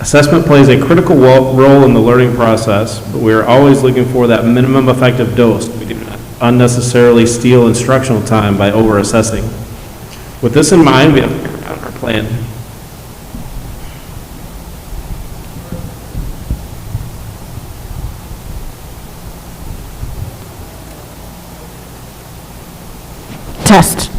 Assessment plays a critical role in the learning process, but we are always looking for that minimum effective dose. We do not unnecessarily steal instructional time by over-assessing. With this in mind, we have figured out our plan. Test.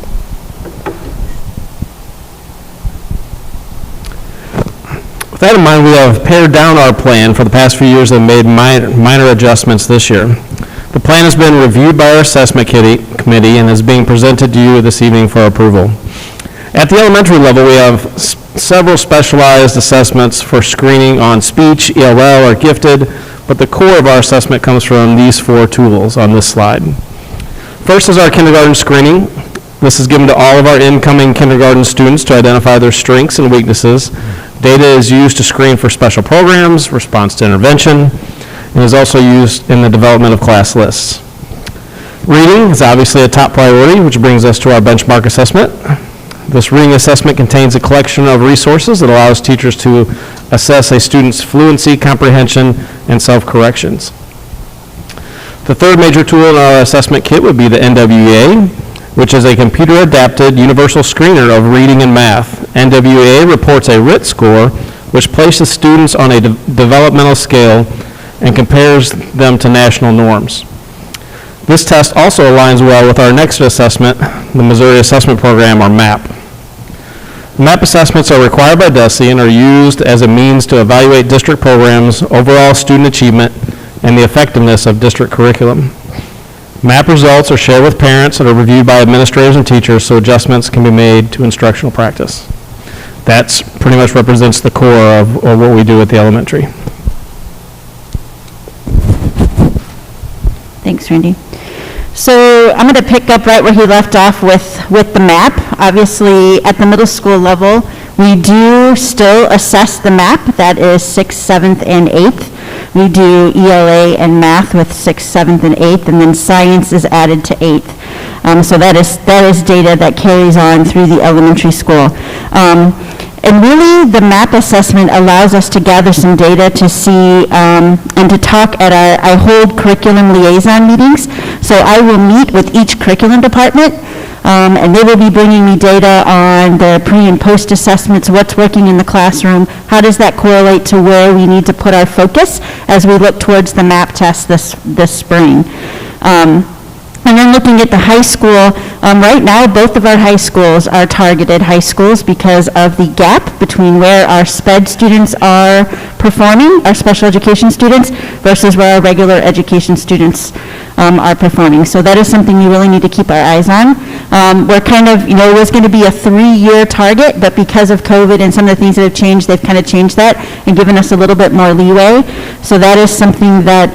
With that in mind, we have pared down our plan for the past few years and made minor adjustments this year. The plan has been reviewed by our assessment committee and is being presented to you this evening for approval. At the elementary level, we have several specialized assessments for screening on speech, ELL, or gifted, but the core of our assessment comes from these 4 tools on this slide. First is our kindergarten screening. This is given to all of our incoming kindergarten students to identify their strengths and weaknesses. Data is used to screen for special programs, response to intervention, and is also used in the development of class lists. Reading is obviously a top priority, which brings us to our benchmark assessment. This reading assessment contains a collection of resources that allows teachers to assess a student's fluency, comprehension, and self-corrections. The third major tool in our assessment kit would be the NWEA, which is a computer-adapted universal screener of reading and math. NWEA reports a RIT score, which places students on a developmental scale and compares them to national norms. This test also aligns well with our next assessment, the Missouri Assessment Program, or MAP. MAP assessments are required by DESE and are used as a means to evaluate district programs, overall student achievement, and the effectiveness of district curriculum. MAP results are shared with parents and are reviewed by administrators and teachers so adjustments can be made to instructional practice. That pretty much represents the core of what we do at the elementary. Thanks, Randy. So I'm going to pick up right where he left off with the MAP. Obviously, at the middle school level, we do still assess the MAP. That is 6th, 7th, and 8th. We do ELA and math with 6th, 7th, and 8th, and then science is added to 8th. So that is data that carries on through the elementary school. And really, the MAP assessment allows us to gather some data to see and to talk at I hold curriculum liaison meetings. So I will meet with each curriculum department, and they will be bringing me data on the pre and post assessments, what's working in the classroom, how does that correlate to where we need to put our focus as we look towards the MAP test this spring. And then looking at the high school, right now, both of our high schools are targeted high schools because of the gap between where our SPED students are performing, our special education students, versus where our regular education students are performing. So that is something we really need to keep our eyes on. We're kind of, it was going to be a 3-year target, but because of COVID and some of the things that have changed, they've kind of changed that and given us a little bit more leeway. So that is something that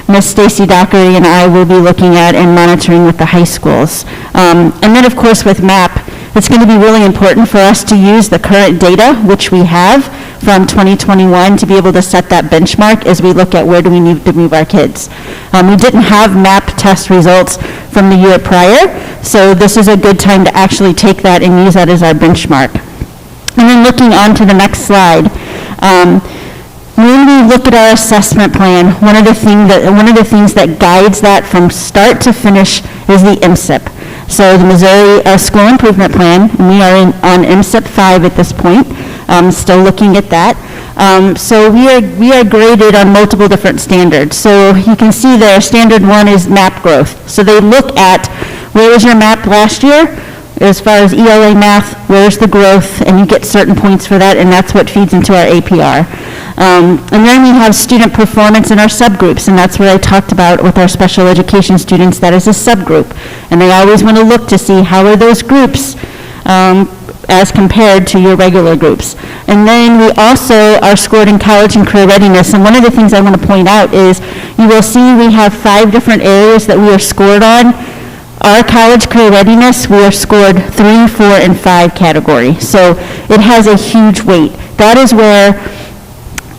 Ms. Stacy Dockery and I will be looking at and monitoring with the high schools. And then, of course, with MAP, it's going to be really important for us to use the current data, which we have from 2021, to be able to set that benchmark as we look at where do we need to move our kids. We didn't have MAP test results from the year prior, so this is a good time to actually take that and use that as our benchmark. And then looking on to the next slide, when we look at our assessment plan, one of the things that guides that from start to finish is the MSIP. So the Missouri School Improvement Plan, and we are on MSIP 5 at this point, still looking at that. So we are graded on multiple different standards. So you can see there, standard 1 is MAP growth. So they look at where was your MAP last year, as far as ELA math, where's the growth, and you get certain points for that, and that's what feeds into our APR. And then we have student performance in our subgroups, and that's what I talked about with our special education students. That is a subgroup, and they always want to look to see how are those groups as compared to your regular groups. And then we also are scored in college and career readiness, and one of the things I want to point out is you will see we have 5 different areas that we are scored on. Our college career readiness, we are scored 3, 4, and 5 category. So it has a huge weight. That is where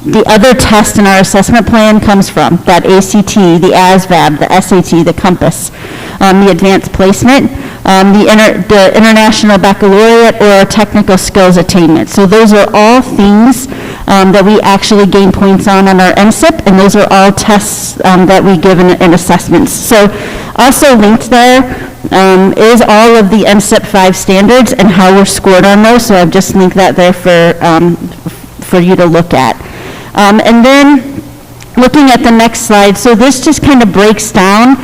the other test in our assessment plan comes from, that ACT, the ASVAB, the SAT, the Compass, the advanced placement, the international baccalaureate, or technical skills attainment. So those are all things that we actually gain points on our MSIP, and those are all tests that we give in assessments. So also linked there is all of the MSIP 5 standards and how we're scored on those. So I've just linked that there for you to look at. And then looking at the next slide, so this just kind of breaks down.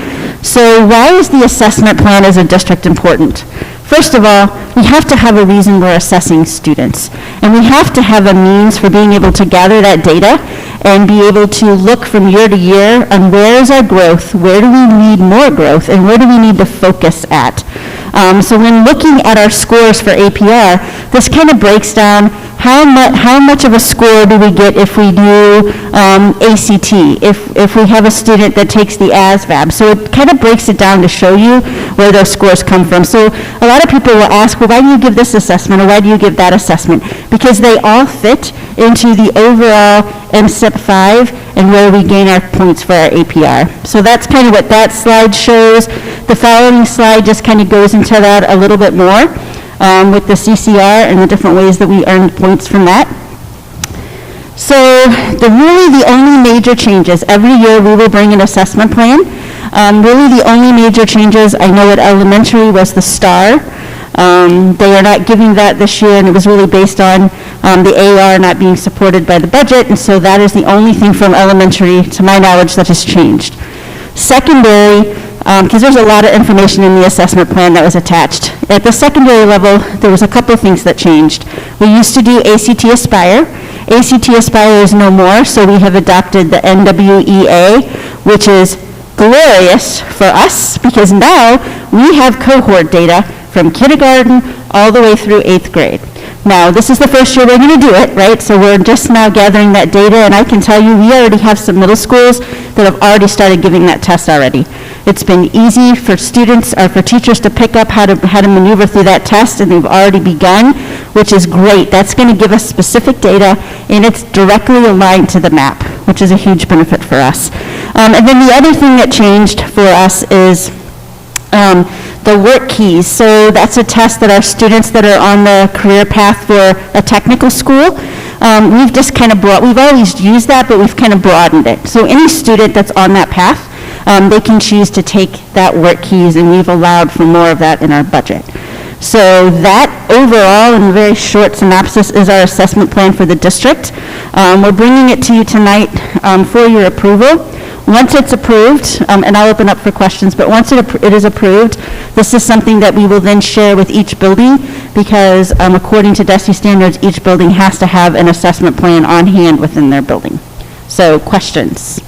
So why is the assessment plan as a district important? First of all, we have to have a reason we're assessing students, and we have to have a means for being able to gather that data and be able to look from year to year on where is our growth, where do we need more growth, and where do we need to focus at. So when looking at our scores for APR, this kind of breaks down how much of a score do we get if we do ACT, if we have a student that takes the ASVAB. So it kind of breaks it down to show you where those scores come from. So a lot of people will ask, well, why do you give this assessment or why do you give that assessment? Because they all fit into the overall MSIP 5 and where we gain our points for our APR. So that's kind of what that slide shows. The following slide just kind of goes into that a little bit more with the CCR and the different ways that we earn points from that. So really the only major changes, every year we will bring an assessment plan. Really the only major changes I know at elementary was the STAR. They are not giving that this year, and it was really based on the AR not being supported by the budget, and so that is the only thing from elementary, to my knowledge, that has changed. Secondary, because there's a lot of information in the assessment plan that was attached. At the secondary level, there was a couple of things that changed. We used to do ACT Aspire. ACT Aspire is no more, so we have adopted the NWEA, which is glorious for us, because now we have cohort data from kindergarten all the way through 8th grade. Now, this is the first year we're going to do it, right? So we're just now gathering that data, and I can tell you we already have some middle schools that have already started giving that test already. It's been easy for students or for teachers to pick up how to maneuver through that test, and they've already begun, which is great. That's going to give us specific data, and it's directly aligned to the MAP, which is a huge benefit for us. And then the other thing that changed for us is the work keys. So that's a test that our students that are on the career path for a technical school, we've just kind of we've always used that, but we've kind of broadened it. So any student that's on that path, they can choose to take that work keys, and we've allowed for more of that in our budget. So that overall, in a very short synopsis, is our assessment plan for the district. We're bringing it to you tonight for your approval. Once it's approved, and I'll open up for questions, but once it is approved, this is something that we will then share with each building, because according to DESE standards, each building has to have an assessment plan on hand within their building. So questions?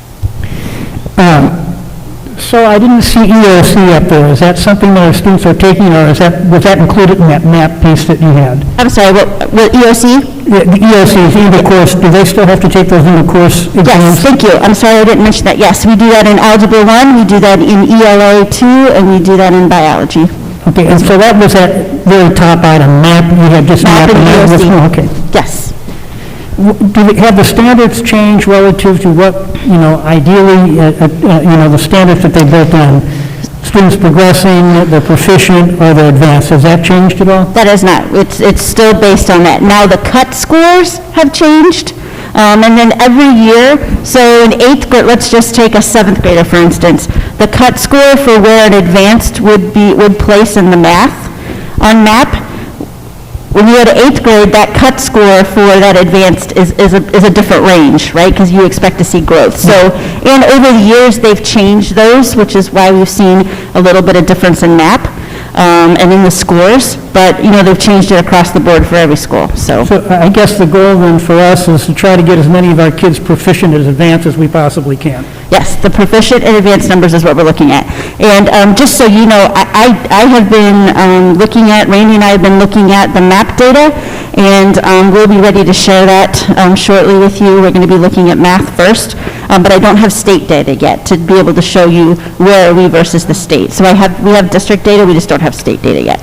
So I didn't see EOC up there. Is that something that our students are taking, or was that included in that map piece that you had? I'm sorry, what EOC? The EOCs, either course, do they still have to take those into course exams? Yes, thank you. I'm sorry I didn't mention that. Yes, we do that in Algebra 1, we do that in ELA 2, and we do that in biology. Okay, and so that was that very top item, map, you had just Map map. and that was- EOC. Okay. Yes. Have the standards changed relative to what, ideally, the standards that they built on? Students progressing, they're proficient, or they're advanced, has that changed at all? That is not. It's still based on that. Now, the cut scores have changed, and then every year, so in 8th grade, let's just take a 7th grader, for instance. The cut score for where an advanced would place in the math on MAP, when you go to 8th grade, that cut score for that advanced is a different range, right? Because you expect to see growth. So, and over the years, they've changed those, which is why we've seen a little bit of difference in MAP and in the scores. But, they've changed it across the board for every school, so. So I guess the goal then for us is to try to get as many of our kids proficient as advanced as we possibly can. Yes, the proficient and advanced numbers is what we're looking at. And just so you know, I have been looking at, Randy and I have been looking at the MAP data, and we'll be ready to share that shortly with you. We're going to be looking at math first, but I don't have state data yet to be able to show you where are we versus the state. So we have district data, we just don't have state data yet.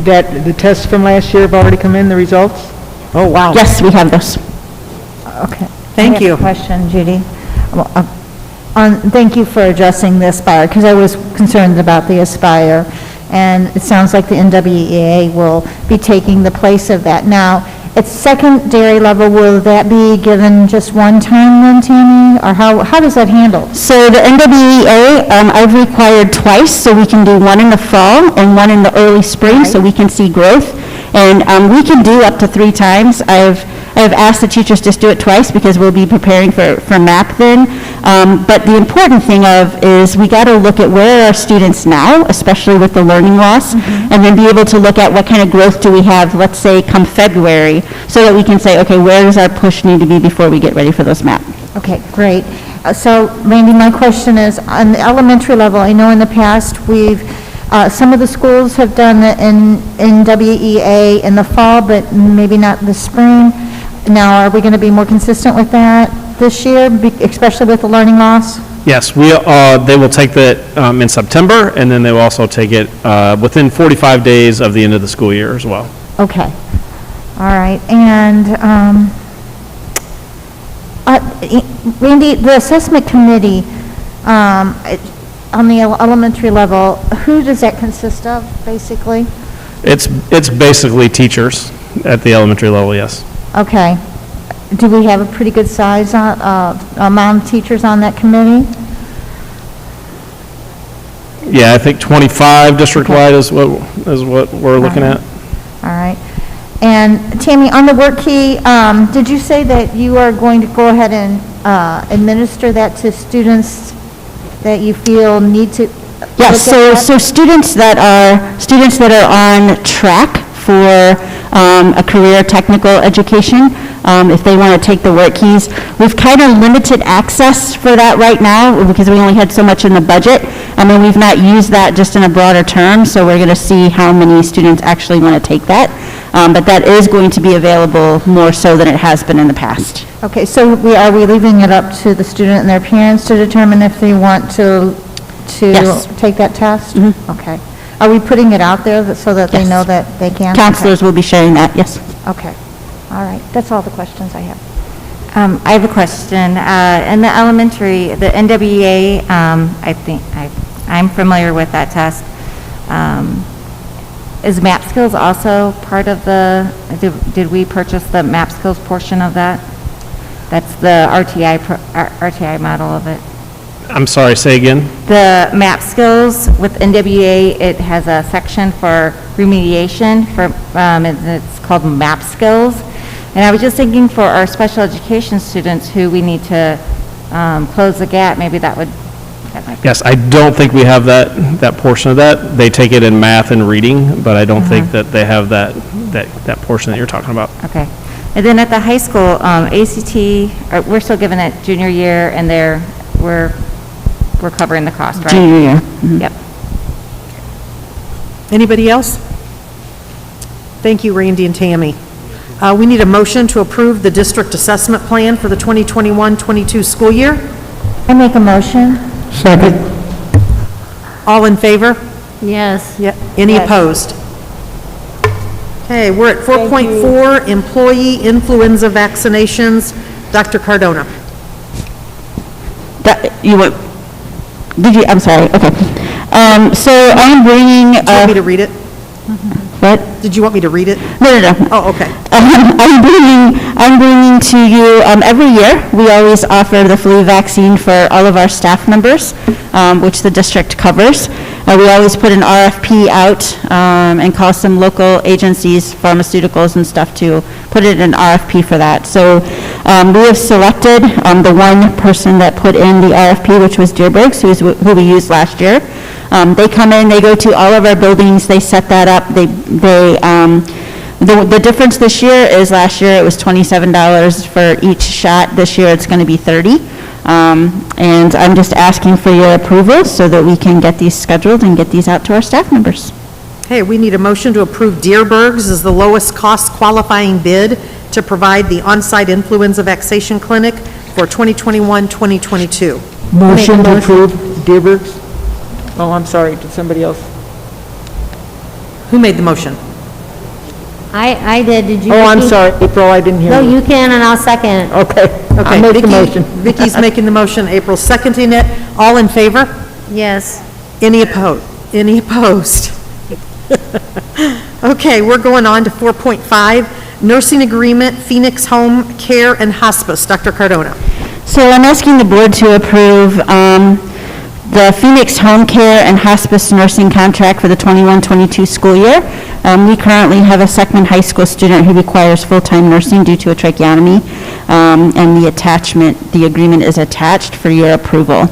The tests from last year have already come in, the results? Oh, wow. Yes, we have those. Okay. Thank I have you. a question, Judy. Thank you for addressing the Aspire, because I was concerned about the Aspire, and it sounds like the NWEA will be taking the place of that. Now, at secondary level, will that be given just one time then, Tammy, or how does that handle? So the NWEA, I've required twice, so we can do one in the fall and one in the early spring, so we can see growth. And we can do up to 3 times. I've asked the teachers just do it twice because we'll be preparing for MAP then. But the important thing is we got to look at where are our students now, especially with the learning loss, and then be able to look at what kind of growth do we have, let's say, come February, so that we can say, okay, where does our push need to be before we get ready for those MAP? Okay, great. So, Randy, my question is, on the elementary level, I know in the past some of the schools have done the NWEA in the fall, but maybe not the spring. Now, are we going to be more consistent with that this year, especially with the learning loss? Yes, they will take that in September, and then they will also take it within 45 days of the end of the school year as well. Okay. All right. And, Randy, the assessment committee, on the elementary level, who does that consist of, basically? It's basically teachers at the elementary level, yes. Okay. Do we have a pretty good size amount of teachers on that committee? Yeah, I think 25 district-wide is what we're looking at. All right. And Tammy, on the work key, did you say that you are going to go ahead and administer that to students that you feel need to? Yes, so students that are on track for a career technical education, if they want to take the work keys, we've kind of limited access for that right now because we only had so much in the budget. I mean, we've not used that just in a broader term, so we're going to see how many students actually want to take that. But that is going to be available more so than it has been in the past. Okay, so are we leaving it up to the student and their parents to determine if they want to Yes. take that test? Okay. Are we putting it out there so that they know that they can? Counselors will be sharing that, yes. Okay. All right. That's all the questions I have. I have a question. In the elementary, the NWEA, I think I'm familiar with that test. Is MAP skills also part of did we purchase the MAP skills portion of that? That's the RTI model of it. I'm sorry, say again? The MAP skills with NWEA, it has a section for remediation it's called MAP skills. And I was just thinking for our special education students who we need to close the gap, maybe that might be. Yes, I don't think we have that portion of that. They take it in math and reading, but I don't think that they have that portion that you're talking about. Okay. And then at the high school, ACT, we're still giving it junior year, and we're we're covering the cost, right? Junior year. Yep. Anybody else? Thank you, Randy and Tammy. We need a motion to approve the district assessment plan for the 2021-22 school year. I make a motion. Second. All in favor? Yes. Yeah. Any Yes. opposed? Okay, we're at 4.4, employee influenza vaccinations. Dr. Cardona. I'm sorry, okay. So I'm bringing, Do you want me to read it? what? Did you want me to read it? No. Oh, okay. I'm bringing to you, every year, we always offer the flu vaccine for all of our staff members, which the district covers. We always put an RFP out and call some local agencies, pharmaceuticals and stuff to put it in an RFP for that. So we have selected the one person that put in the RFP, which was Dearborg's, who we used last year. They come in, they go to all of our buildings, they set that up. The difference this year is last year it was $27 for each shot. This year it's going to be $30. And I'm just asking for your approval so that we can get these scheduled and get these out to our staff members. Okay, we need a motion to approve Dearborg's as the lowest cost qualifying bid to provide the on-site influenza vaccination clinic for 2021-2022. Motion to approve Dearborg's? Oh, I'm sorry, did somebody else? Who made the motion? I did, did you? Oh, I'm Vicki? sorry, April, I didn't hear No, you. you can, and I'll second it. Okay, Okay, I'll make the motion. Vicki's making the motion, April seconding it. All in favor? Yes. Any opposed? Any opposed? Okay, we're going on to 4.5, nursing agreement, Phoenix Home Care and Hospice. Dr. Cardona. So I'm asking the board to approve the Phoenix Home Care and Hospice Nursing Contract for the 21-22 school year. We currently have a Seckman High School student who requires full-time nursing due to a tracheotomy, and the agreement is attached for your approval.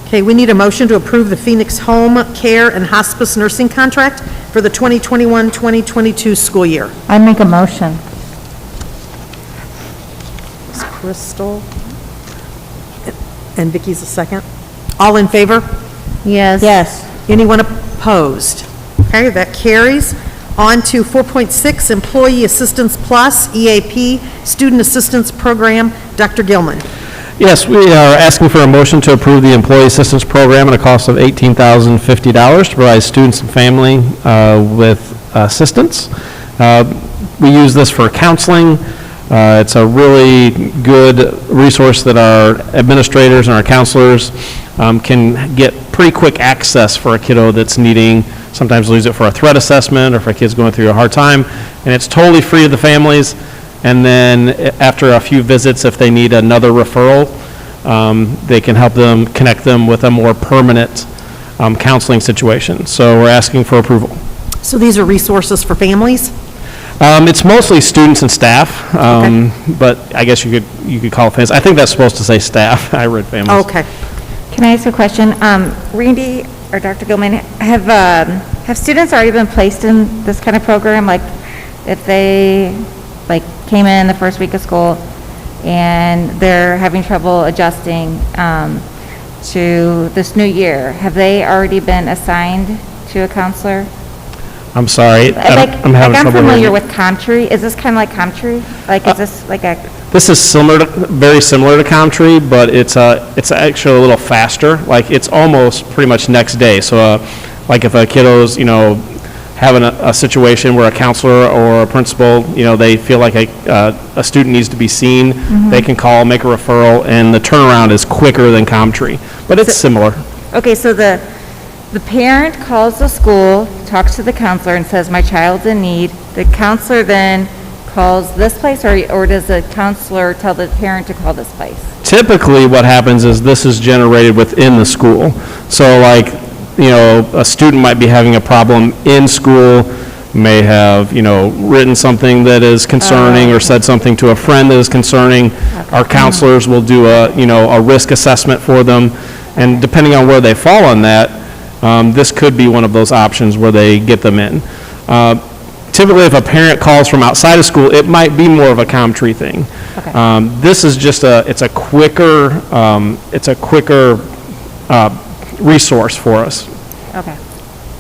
Okay, we need a motion to approve the Phoenix Home Care and Hospice Nursing Contract for the 2021-2022 school year. I make a motion. It's Crystal. And Vicki's a second. All in favor? Yes. Yes. Anyone opposed? Okay, that carries. On to 4.6, Employee Assistance Plus, EAP, Student Assistance Program. Dr. Gilman. Yes, we are asking for a motion to approve the Employee Assistance Program at a cost of $18,050 to provide students and family with assistance. We use this for counseling. It's a really good resource that our administrators and our counselors can get pretty quick access for a kiddo that's needing, sometimes use it for a threat assessment or for a kid's going through a hard time. And it's totally free to the families. And then after a few visits, if they need another referral, they can help them, connect them with a more permanent counseling situation. So we're asking for approval. So these are resources for families? It's mostly students and staff, but I guess you could call it families. I think that's supposed to say staff. I read families. Okay. Can I ask a question? Randy or Dr. Gilman, have students already been placed in this kind of program? Like if they came in the first week of school and they're having trouble adjusting to this new year, have they already been assigned to a counselor? I'm sorry. I'm having trouble I'm familiar hearing. with Comtree. Is this kind of like Comtree? Is this like a... This is very similar to Comtree, but it's actually a little faster. Like it's almost pretty much next day. So like if a kiddo's, having a situation where a counselor or a principal, they feel like a student needs to be seen, they can call, make a referral, and the turnaround is quicker than Comtree. But it's similar. Okay, so the parent calls the school, talks to the counselor and says, my child's in need. The counselor then calls this place, or does the counselor tell the parent to call this place? Typically what happens is this is generated within the school. So a student might be having a problem in school, may have, written something that is concerning or said something to a friend that is concerning. Our counselors will do a risk assessment for them. And depending on where they fall on that, this could be one of those options where they get them in. Typically, if a parent calls from outside of school, it might be more of a Comtree thing. Okay. This is just it's a quicker resource for us. Okay,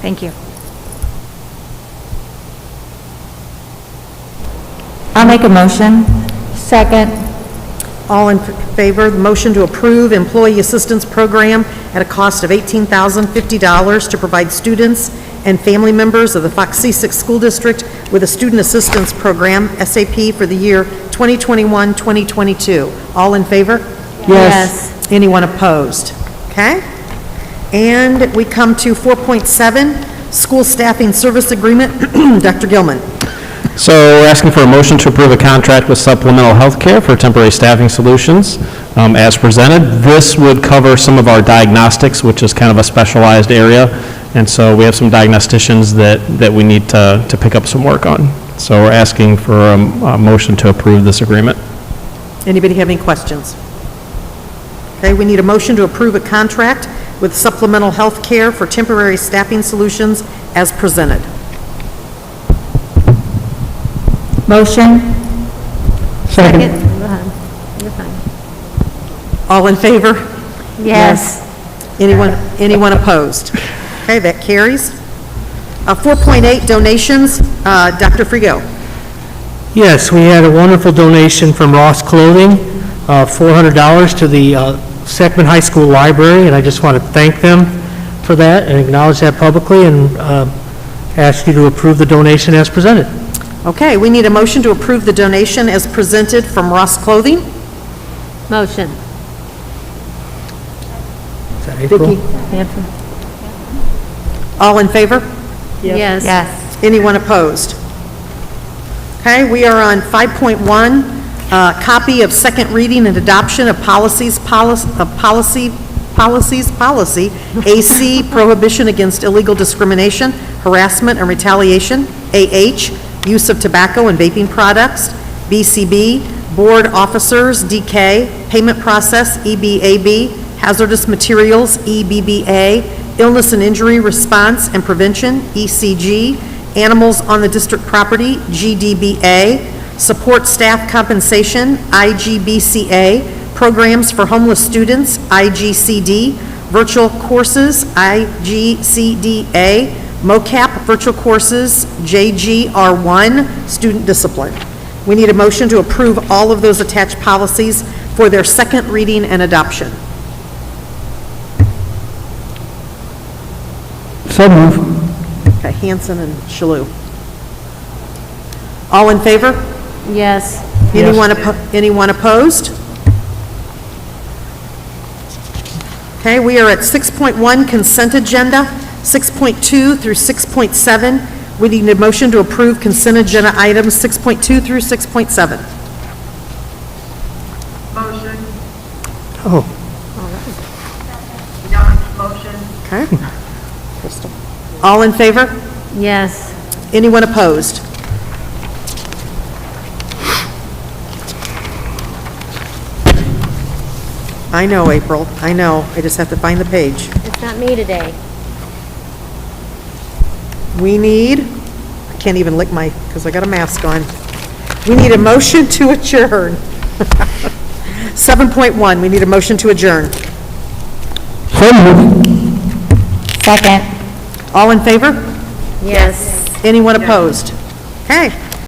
thank you. I'll make a motion. Second. All in favor of the motion to approve Employee Assistance Program at a cost of $18,050 to provide students and family members of the Fox C-6 School District with a Student Assistance Program, SAP, for the year 2021-2022. All in favor? Yes. Anyone opposed? Okay. And we come to 4.7, School Staffing Service Agreement. Dr. Gilman. So we're asking for a motion to approve a contract with Supplemental Healthcare for temporary staffing solutions as presented. This would cover some of our diagnostics, which is kind of a specialized area. And so we have some diagnosticians that we need to pick up some work on. So we're asking for a motion to approve this agreement. Anybody have any questions? Okay, we need a motion to approve a contract with Supplemental Health Care for temporary staffing solutions as presented. Motion. Second. Go ahead. You're fine. All in favor? Yes. Anyone opposed? Okay, that carries. 4.8, donations. Dr. Frigo. Yes, we had a wonderful donation from Ross Clothing, $400 to the Seckman High School Library, and I just want to thank them for that and acknowledge that publicly and ask you to approve the donation as presented. Okay, we need a motion to approve the donation as presented from Ross Clothing. Motion. Is that April? Hanson. All in favor? Yes. Yes. Anyone opposed? Okay, we are on 5.1, copy of second reading and adoption of policy, AC, prohibition against illegal discrimination, harassment, and retaliation, AH, use of tobacco and vaping products, BCB, board officers, DK, payment process, EBAB, hazardous materials, EBBA, illness and injury response and prevention, ECG, animals on the district property, GDBA, support staff compensation, IGBCA, programs for homeless students, IGCD, virtual courses, IGCDA, MOCAP virtual courses, JGR1, student discipline. We need a motion to approve all of those attached policies for their second reading and adoption. So move. Okay, Hanson and Shalhoub. All in favor? Yes. Anyone opposed? Okay, we are at 6.1 consent agenda, 6.2 through 6.7. We need a motion to approve consent agenda items 6.2 through 6.7. Motion. Oh. Motion. Okay. Crystal. All in favor? Yes. Anyone opposed? I know, April, I know. I just have to find the page. It's not me today. We need, I can't even lick my, because I got a mask on. We need a motion to adjourn. 7.1, we need a motion to adjourn. So move. Second. All in favor? Yes. Anyone opposed? Okay.